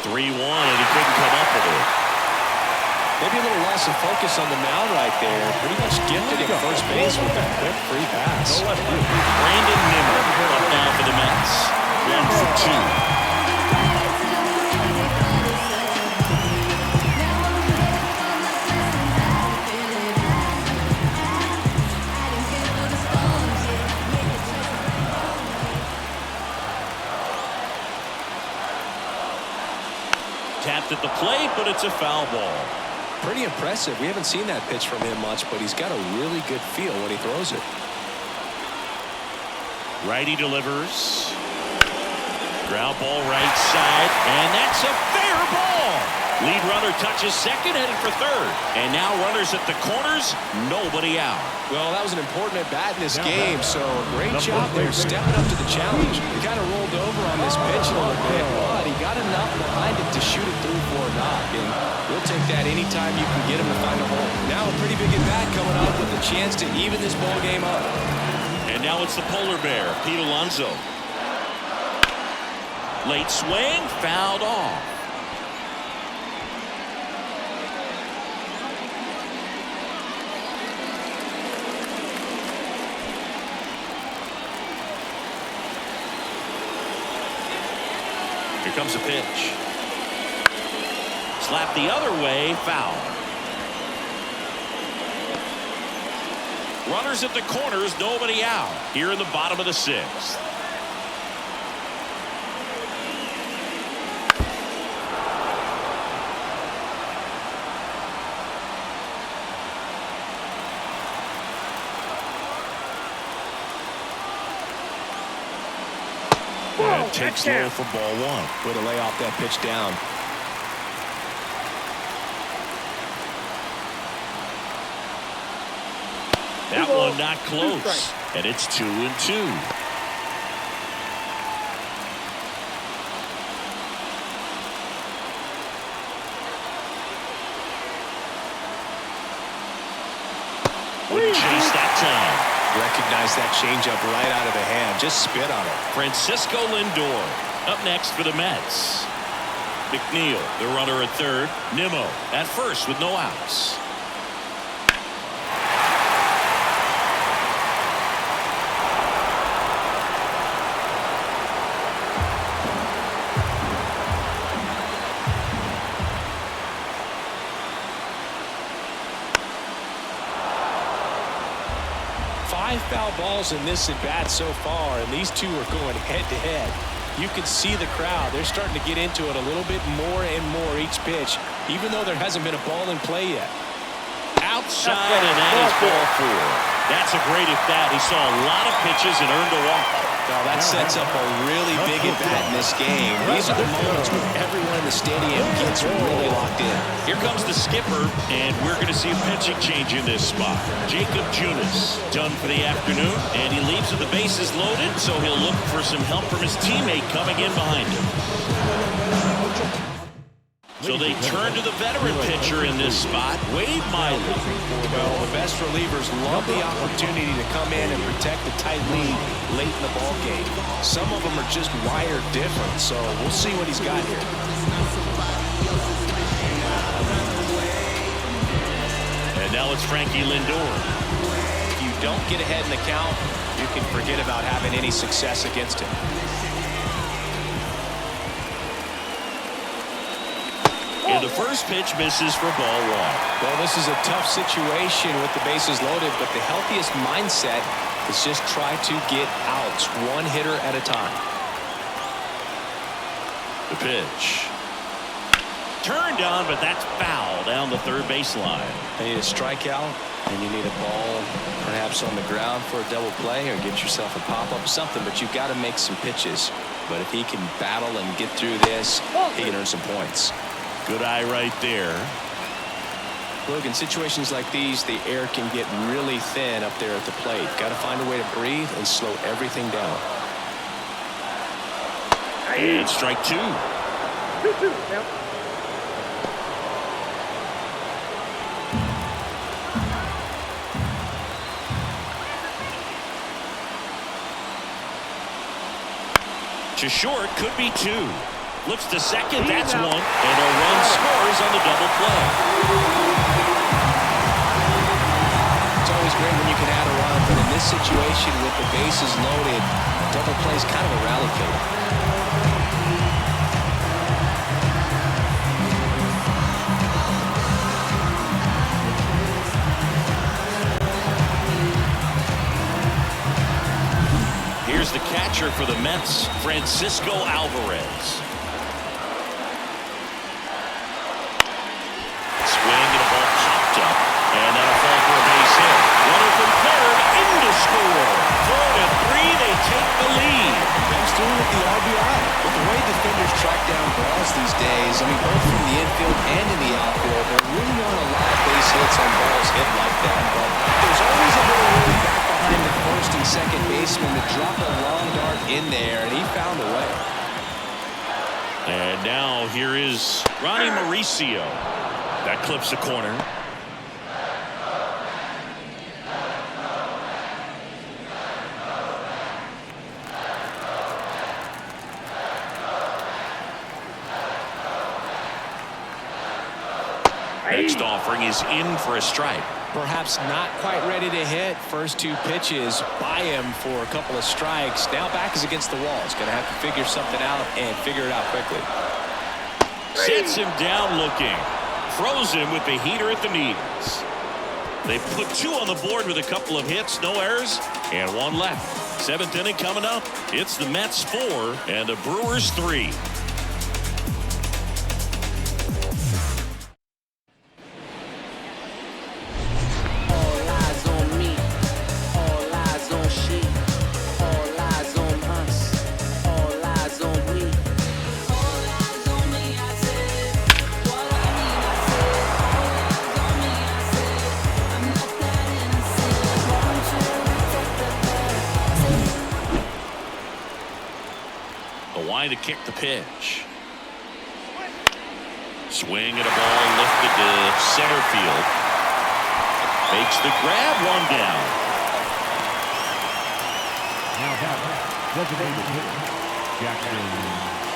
A: 3-1, and he couldn't come up with it.
C: Maybe a little loss of focus on the mound right there. Pretty much gifted at first base with that quick free pass.
A: Brandon Nimmo up now for the Mets. 1 for 2. Tapped at the plate, but it's a foul ball.
B: Pretty impressive. We haven't seen that pitch from him much, but he's got a really good feel when he throws it.
A: Righty delivers. Ground ball right side, and that's a fair ball. Lead runner touches second, headed for third. And now runners at the corners, nobody out.
B: Well, that was an important at-bat in this game, so great job there stepping up to the challenge. He kind of rolled over on this pitch a little bit, but he got enough behind it to shoot it through for a knock, and we'll take that anytime you can get him to find a hole. Now a pretty big at-bat coming up with a chance to even this ball game up.
A: And now it's the polar bear, Pete Alonso. Late swing, fouled off. Here comes a pitch. Slap the other way, foul. Runners at the corners, nobody out. Here in the bottom of the 6th. And takes low for ball 1.
C: Way to lay off that pitch down.
A: That one not close. And it's 2-2. Wouldn't chase that time.
C: Recognize that changeup right out of the hand. Just spit on it.
A: Francisco Lindor up next for the Mets. McNeil, the runner at third. Nimmo at first with no outs.
C: Foul balls in this at bat so far, and these two are going head to head. You can see the crowd. They're starting to get into it a little bit more and more each pitch, even though there hasn't been a ball in play yet.
A: Outside, and that is ball 4. That's a great at bat. He saw a lot of pitches and earned a walk.
C: Now that sets up a really big at bat in this game. These are the moments where everyone in the stadium gets really locked in.
A: Here comes the skipper, and we're going to see a pitching change in this spot. Jacob Junis done for the afternoon, and he leaves with the bases loaded, so he'll look for some help from his teammate coming in behind him. So they turn to the veteran pitcher in this spot, Wade Miley.
C: Well, the best relievers love the opportunity to come in and protect the tight lead late in the ball game. Some of them are just wired different, so we'll see what he's got here.
A: And now it's Frankie Lindor.
C: If you don't get ahead in the count, you can forget about having any success against him.
A: And the first pitch misses for ball 1.
C: Well, this is a tough situation with the bases loaded, but the healthiest mindset is just try to get outs, one hitter at a time.
A: The pitch. Turned on, but that's foul down the third baseline.
C: You need a strikeout, and you need a ball perhaps on the ground for a double play or get yourself a pop-up, something, but you've got to make some pitches. But if he can battle and get through this, he can earn some points.
A: Good eye right there.
C: Look, in situations like these, the air can get really thin up there at the plate. Got to find a way to breathe and slow everything down.
A: And strike 2.
E: 2-2. Yep.
A: To short, could be 2. Looks to second, that's 1. And a run scores on the double play.
C: It's always great when you can add a run, but in this situation with the bases loaded, double play is kind of a rally killer.
A: Here's the catcher for the Mets, Francisco Alvarez. Score. 4-3, they take the lead.
B: Comes through with the RBI. With the way defenders track down balls these days, I mean, both from the infield and in the outfield, there really aren't a lot of base hits on balls hit like that. But there's always a little room back behind the first and second baseman to drop a long dart in there, and he found a way.
A: And now here is Ronnie Mauricio. That clips the corner. Next offering is in for a strike.
B: Perhaps not quite ready to hit. First two pitches by him for a couple of strikes. Now back is against the wall. He's going to have to figure something out and figure it out quickly.
A: Sets him down looking. Throws him with the heater at the knees. They put 2 on the board with a couple of hits, no errors, and 1 left. 7th inning coming up. It's the Mets 4 and the Brewers 3. To kick the pitch. Swing at a ball lifted to center field. Makes the grab, 1 down.
D: Now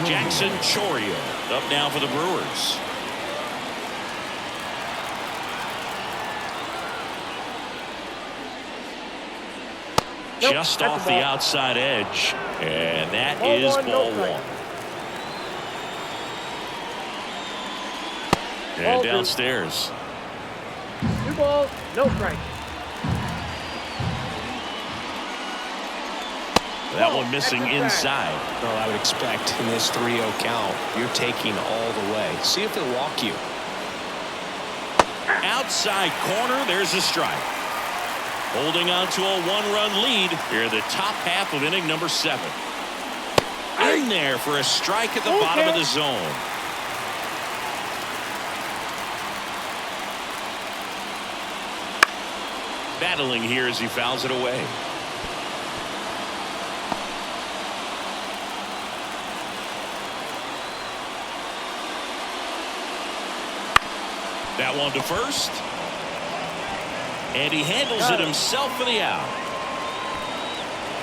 A: Jackson Chourio up now for the Brewers. Just off the outside edge, and that is ball 1. And downstairs.
E: 2 balls, no strike.
A: That one missing inside.
B: Well, I would expect in this 3-0 count, you're taking all the way. See if they'll walk you.
A: Outside corner, there's a strike. Holding on to a 1-run lead here in the top half of inning number 7. In there for a strike at the bottom of the zone. Battling here as he fouls it away. That one to first. And he handles it himself for the out.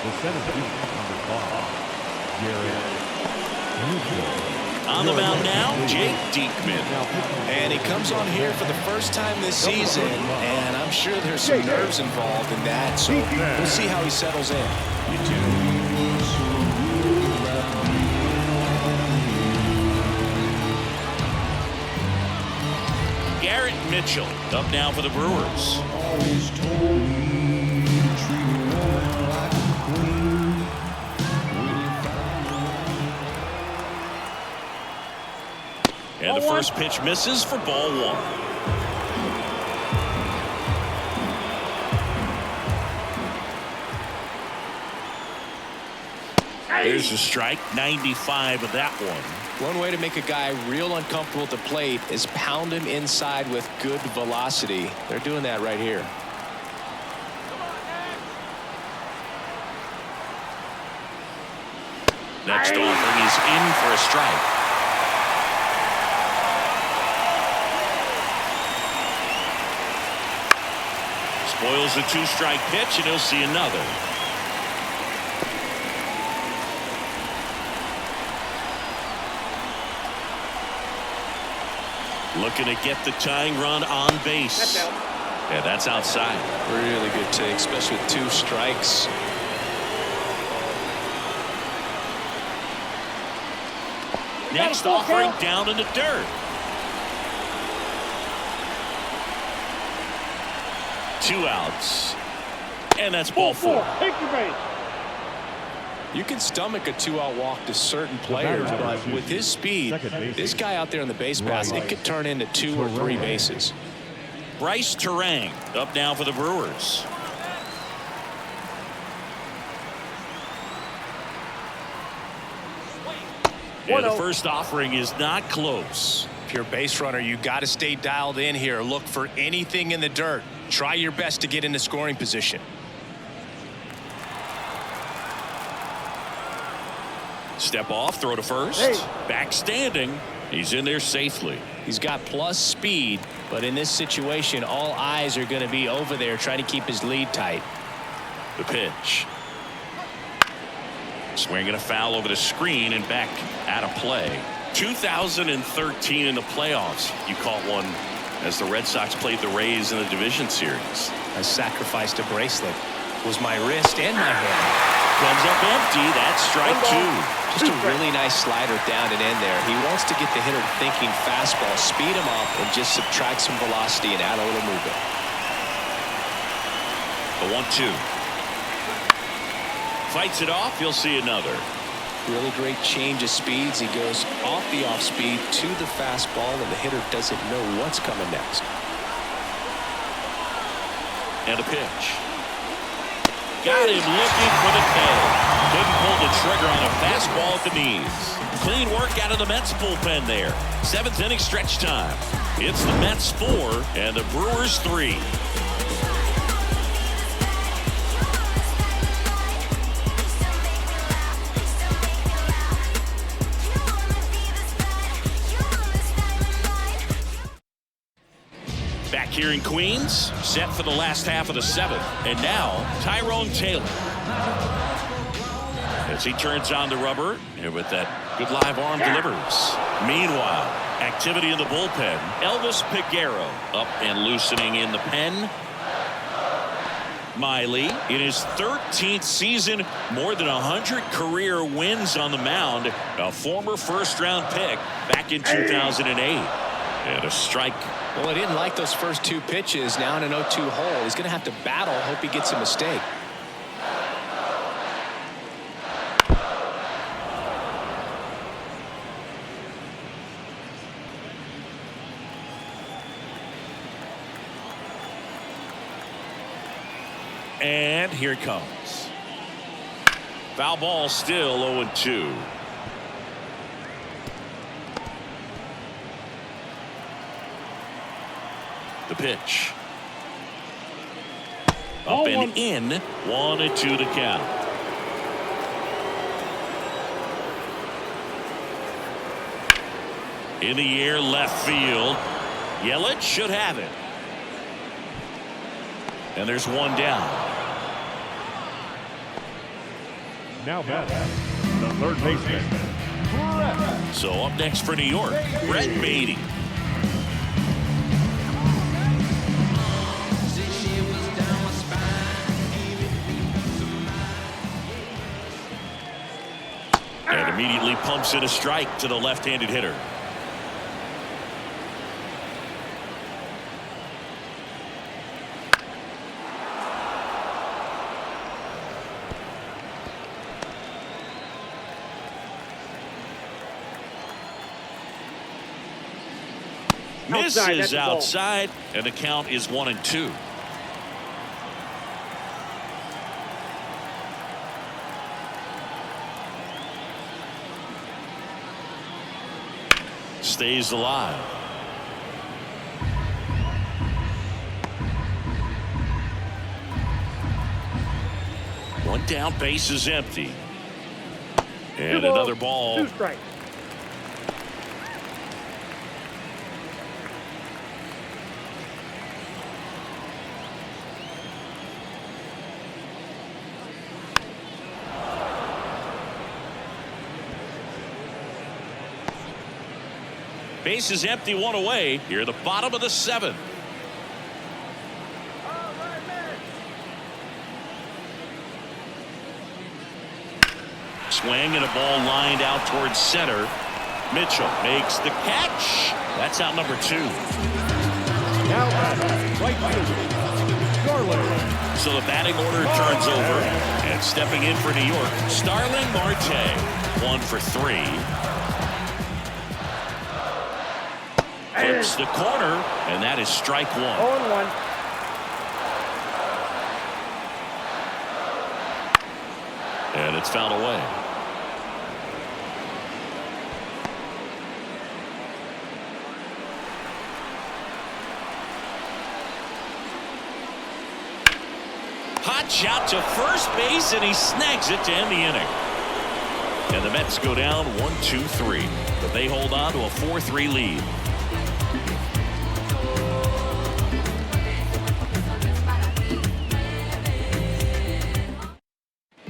D: The 17th number 5,
A: On the mound now, Jake Diekman.
B: And he comes on here for the first time this season, and I'm sure there's some nerves involved in that, so we'll see how he settles in.
A: Garrett Mitchell up now for the Brewers. And the first pitch misses for ball 1. There's a strike, 95 of that one.
B: One way to make a guy real uncomfortable at the plate is pound him inside with good velocity. They're doing that right here.
A: Next offering is in for a strike. Spoils the 2-strike pitch, and he'll see another. Looking to get the tying run on base. Yeah, that's outside.
B: Really good take, especially with 2 strikes.
A: Next offering down in the dirt. 2 outs. And that's ball 4.
E: Take your base.
B: You can stomach a 2-out walk to certain players, but with his speed, this guy out there on the base pass, it could turn into 2 or 3 bases.
A: Bryce Terang up now for the Brewers. And the first offering is not close.
B: If you're a base runner, you got to stay dialed in here. Look for anything in the dirt. Try your best to get into scoring position.
A: Step off, throw to first. Back standing. He's in there safely.
B: He's got plus speed, but in this situation, all eyes are going to be over there trying to keep his lead tight.
A: The pitch. Swinging a foul over the screen and back out of play. 2013 in the playoffs. You caught one as the Red Sox played the Rays in the division series.
C: I sacrificed a bracelet. It was my wrist and my hand.
A: Comes up empty. That's strike two.
B: Just a really nice slider down and in there. He wants to get the hitter thinking fastball, speed him up, and just subtract some velocity and add a little movement.
A: The 1-2. Fights it off. You'll see another.
B: Really great change of speeds. He goes off the off speed to the fastball, and the hitter doesn't know what's coming next.
A: And a pitch. Got him looking for the K. Couldn't pull the trigger on a fastball at the knees. Clean work out of the Mets bullpen there. 7th inning stretch time. It's the Mets 4 and the Brewers 3. Back here in Queens, set for the last half of the 7th. And now, Tyrone Taylor. As he turns on the rubber, and with that good live arm delivers. Meanwhile, activity in the bullpen. Elvis Peguero up and loosening in the pen. Miley in his 13th season, more than 100 career wins on the mound. A former first-round pick back in 2008. And a strike.
B: Well, I didn't like those first 2 pitches. Now in an 0-2 hole. He's going to have to battle. Hope he gets a mistake.
A: And here it comes. Foul ball, still 0-2. The pitch. Up and in. 1-2 to count. In the air, left field. Yelich should have it. And there's one down.
D: Now batting, the third baseman, Brett.
A: So up next for New York, Brett Beatty. And immediately pumps in a strike to the left-handed hitter. Misses outside, and the count is 1-2. Stays alive. One down, base is empty. And another ball.
E: 2 strikes.
A: Base is empty, 1 away. Here at the bottom of the 7th. Swing and a ball lined out towards center. Mitchell makes the catch. That's out number 2.
D: Now batting, right fielder, Starling.
A: So the batting order turns over. And stepping in for New York, Starling Marte. 1 for 3. Clips the corner, and that is strike 1.
E: 0-1.
A: And it's fouled away. Hot shot to first base, and he snags it to end the inning. And the Mets go down 1-2-3, but they hold on to a 4-3 lead.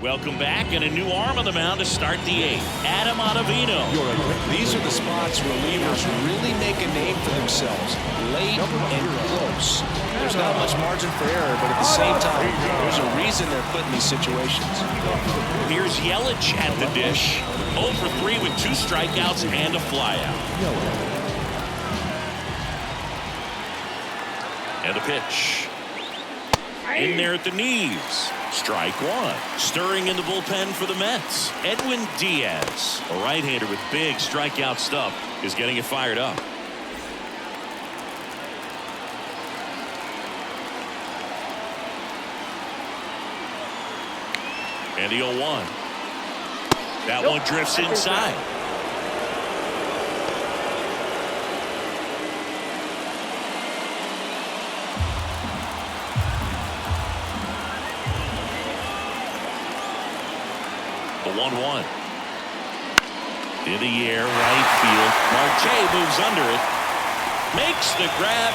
A: Welcome back, and a new arm on the mound to start the 8th. Adam Ottavino.
B: These are the spots relievers really make a name for themselves. Late and close. There's not much margin for error, but at the same time, there's a reason they're put in these situations.
A: Here's Yelich at the dish. 0 for 3 with 2 strikeouts and a flyout. And a pitch. In there at the knees. Strike 1. Stirring in the bullpen for the Mets. Edwin Diaz, a right-hander with big strikeout stuff, is getting it fired up. And the 0-1. That one drifts inside. The 1-1. In the air, right field. Marte moves under it. Makes the grab.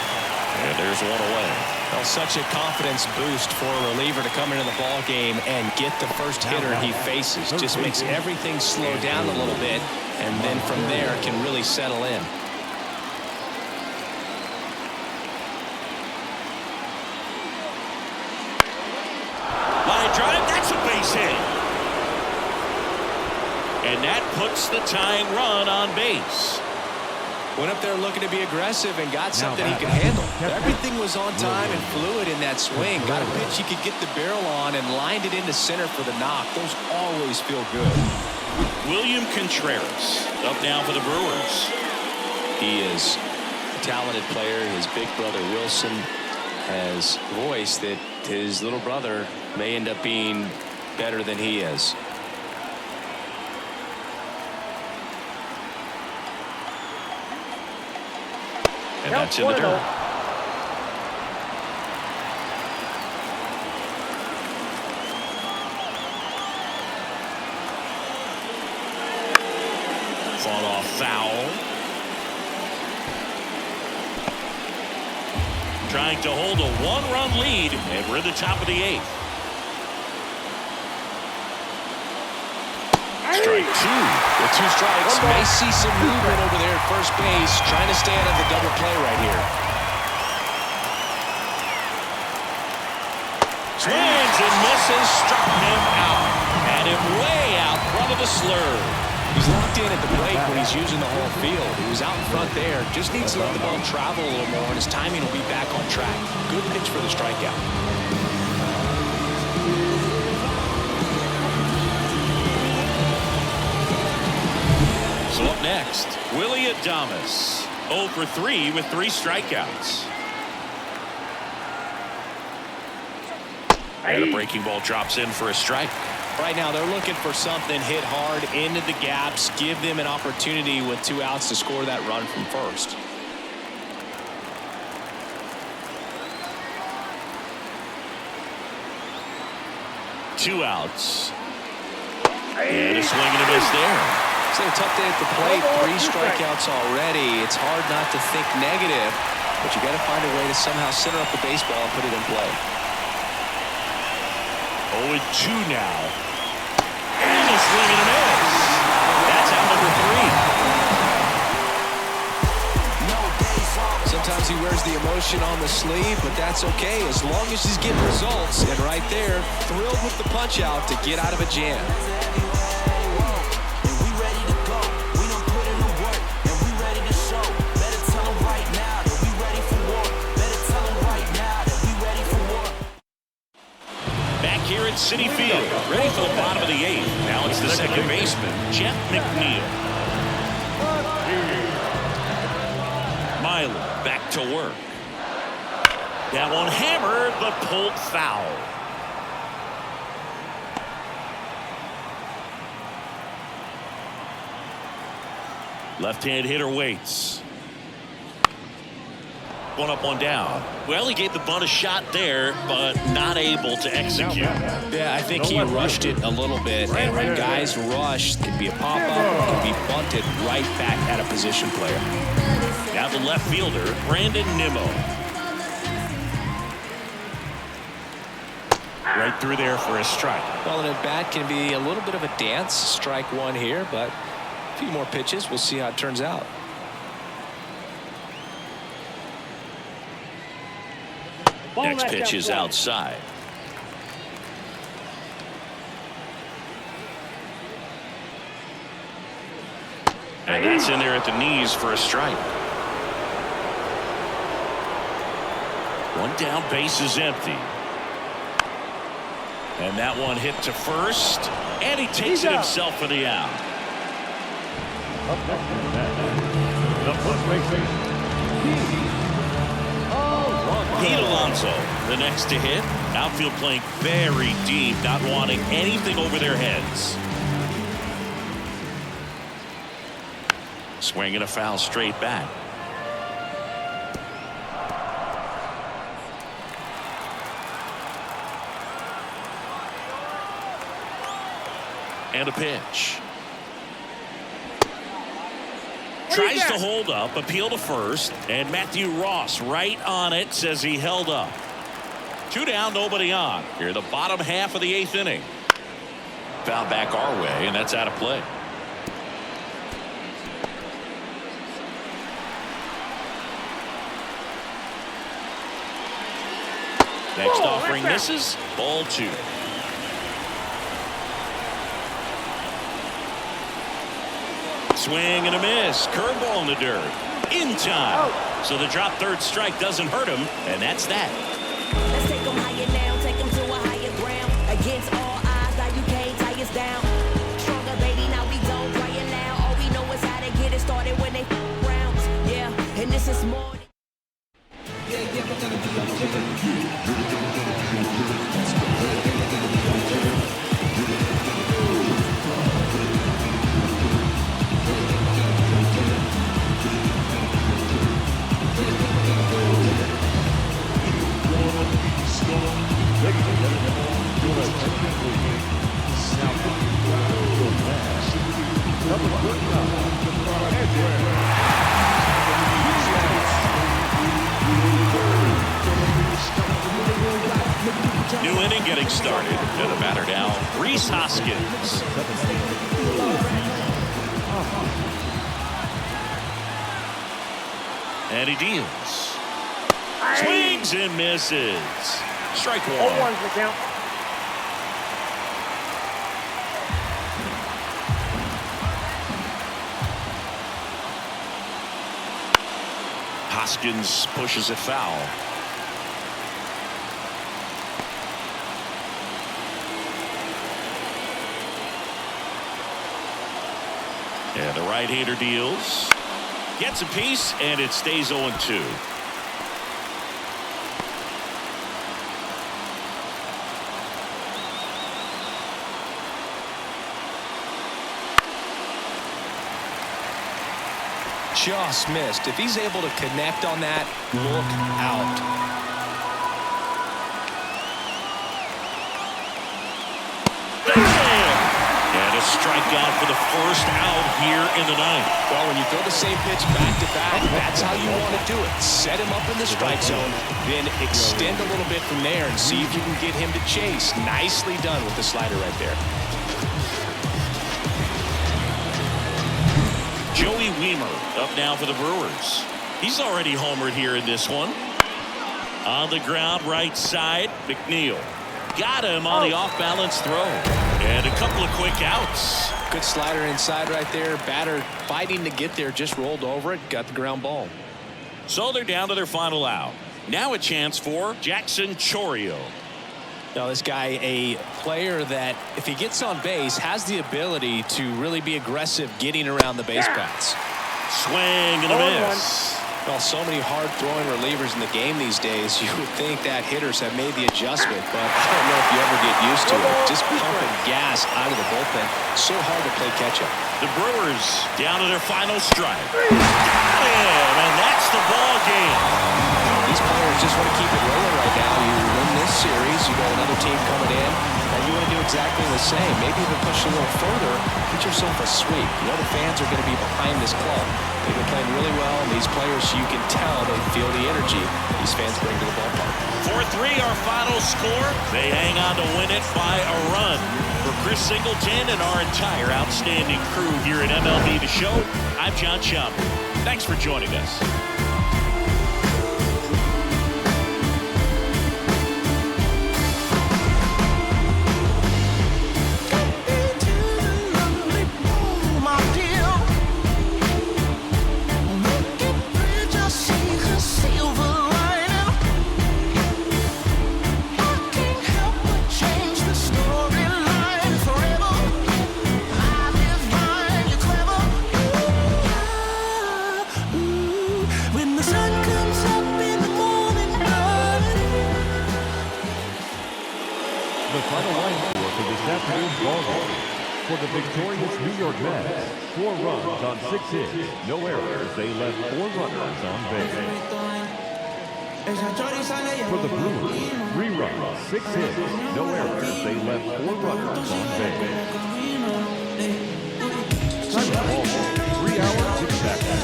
A: And there's one away.
C: Well, such a confidence boost for a reliever to come into the ball game and get the first hitter he faces. Just makes everything slow down a little bit, and then from there can really settle in.
A: Line drive, that's a base hit. And that puts the tying run on base.
C: Went up there looking to be aggressive and got something he could handle.
B: Everything was on time and fluid in that swing. Got a pitch he could get the barrel on and lined it into center for the knock. Those always feel good.
A: William Contreras up now for the Brewers.
C: He is a talented player. His big brother Wilson has voiced that his little brother may end up being better than he is.
A: And that's in the dirt. Fought off foul. Trying to hold a 1-run lead, and we're at the top of the 8th. Strike 2.
C: With 2 strikes, may see some movement over there at first base, trying to stay out of the double play right here.
A: Swings and misses, struck him out. Had him way out front of the slurve.
C: He's locked in at the plate when he's using the whole field. He was out in front there, just needs to let the ball travel a little more, and his timing will be back on track. Good pitch for the strikeout.
A: So up next, Willie Adames, 0 for 3 with 3 strikeouts. And a breaking ball drops in for a strike.
C: Right now, they're looking for something hit hard into the gaps, give them an opportunity with 2 outs to score that run from first.
A: Two outs. And a swing and a miss there.
B: It's a tough day at the plate. 3 strikeouts already. It's hard not to think negative, but you got to find a way to somehow center up the baseball and put it in play.
A: 0-2 now. And a swing and a miss. That's out number 3.
B: Sometimes he wears the emotion on the sleeve, but that's okay as long as he's getting results. And right there, thrilled with the punch out to get out of a jam.
A: Citi Field, ready for the bottom of the 8th. Now it's the second baseman, Jeff McNeil. Miley back to work. That one hammered, but pulled foul. Left-hand hitter waits. One up, one down. Well, he gave the bunt a shot there, but not able to execute.
C: Yeah, I think he rushed it a little bit, and when guys rush, it can be a pop-up, or it can be bunted right back at a position player.
A: Now the left fielder, Brandon Nimmo. Right through there for a strike.
B: Well, an at-bat can be a little bit of a dance. Strike one here, but a few more pitches. We'll see how it turns out.
A: Next pitch is outside. And that's in there at the knees for a strike. One down, base is empty. And that one hit to first. And he takes it himself for the out.
D: Up next to that, the first baseman,
A: Pete Alonso, the next to hit. Outfield playing very deep, not wanting anything over their heads. Swinging a foul straight back. And a pitch. Tries to hold up, appeal to first, and Matthew Ross right on it, says he held up. 2 down, nobody on. Here, the bottom half of the 8th inning. Foul back our way, and that's out of play. Next offering misses. Ball 2. Swing and a miss. Curveball in the dirt. In time. So the drop third strike doesn't hurt him, and that's that.
G: Let's take them higher now, take them to a higher ground. Against all odds, now you can't tie us down. Stronger, baby, now we don't cry it loud. All we know is how to get it started when they rounds. Yeah, and this is more.
A: New inning getting started. And the batter now, Rhys Hoskins. And he deals. Swings and misses. Strike one.
E: 0-1's the count.
A: Hoskins pushes it foul. And the right-hander deals. Gets a piece, and it stays 0-2.
B: Just missed. If he's able to connect on that, look out.
A: And a strikeout for the first out here in the ninth.
B: Well, when you throw the same pitch back to back, that's how you want to do it. Set him up in the strike zone, then extend a little bit from there and see if you can get him to chase. Nicely done with the slider right there.
A: Joey Wiemer up now for the Brewers. He's already homered here in this one. On the ground, right side, McNeil. Got him on the off-balance throw. And a couple of quick outs.
B: Good slider inside right there. Batter fighting to get there, just rolled over it, got the ground ball.
A: So they're down to their final out. Now a chance for Jackson Chourio.
B: Now this guy, a player that if he gets on base has the ability to really be aggressive getting around the base paths.
A: Swing and a miss.
B: Well, so many hard throwing relievers in the game these days, you would think that hitters have made the adjustment, but I don't know if you ever get used to it. Just pumping gas out of the bullpen. So hard to play catch up.
A: The Brewers down to their final strike. Got him, and that's the ball game.
B: These players just want to keep it rolling right now. You win this series, you got another team coming in, and you want to do exactly the same. Maybe even push a little further, get yourself a sweep. You know the fans are going to be behind this club. They've been playing really well, and these players, you can tell they feel the energy these fans bring to the ballpark.
A: 4-3 our final score. They hang on to win it by a run. For Chris Singleton and our entire outstanding crew here at MLB The Show, I'm John Sciambi. Thanks for joining us.
D: The final line for this afternoon's ball game. For the victorious New York Mets, 4 runs on 6 hits, no errors. They left 4 runners on base. For the Brewers, 3 runs, 6 hits, no errors. They left 4 runners on base. Time of the ball game, 3 hours exactly.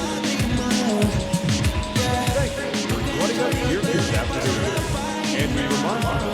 D: Thanks for joining us here this afternoon. And we remind you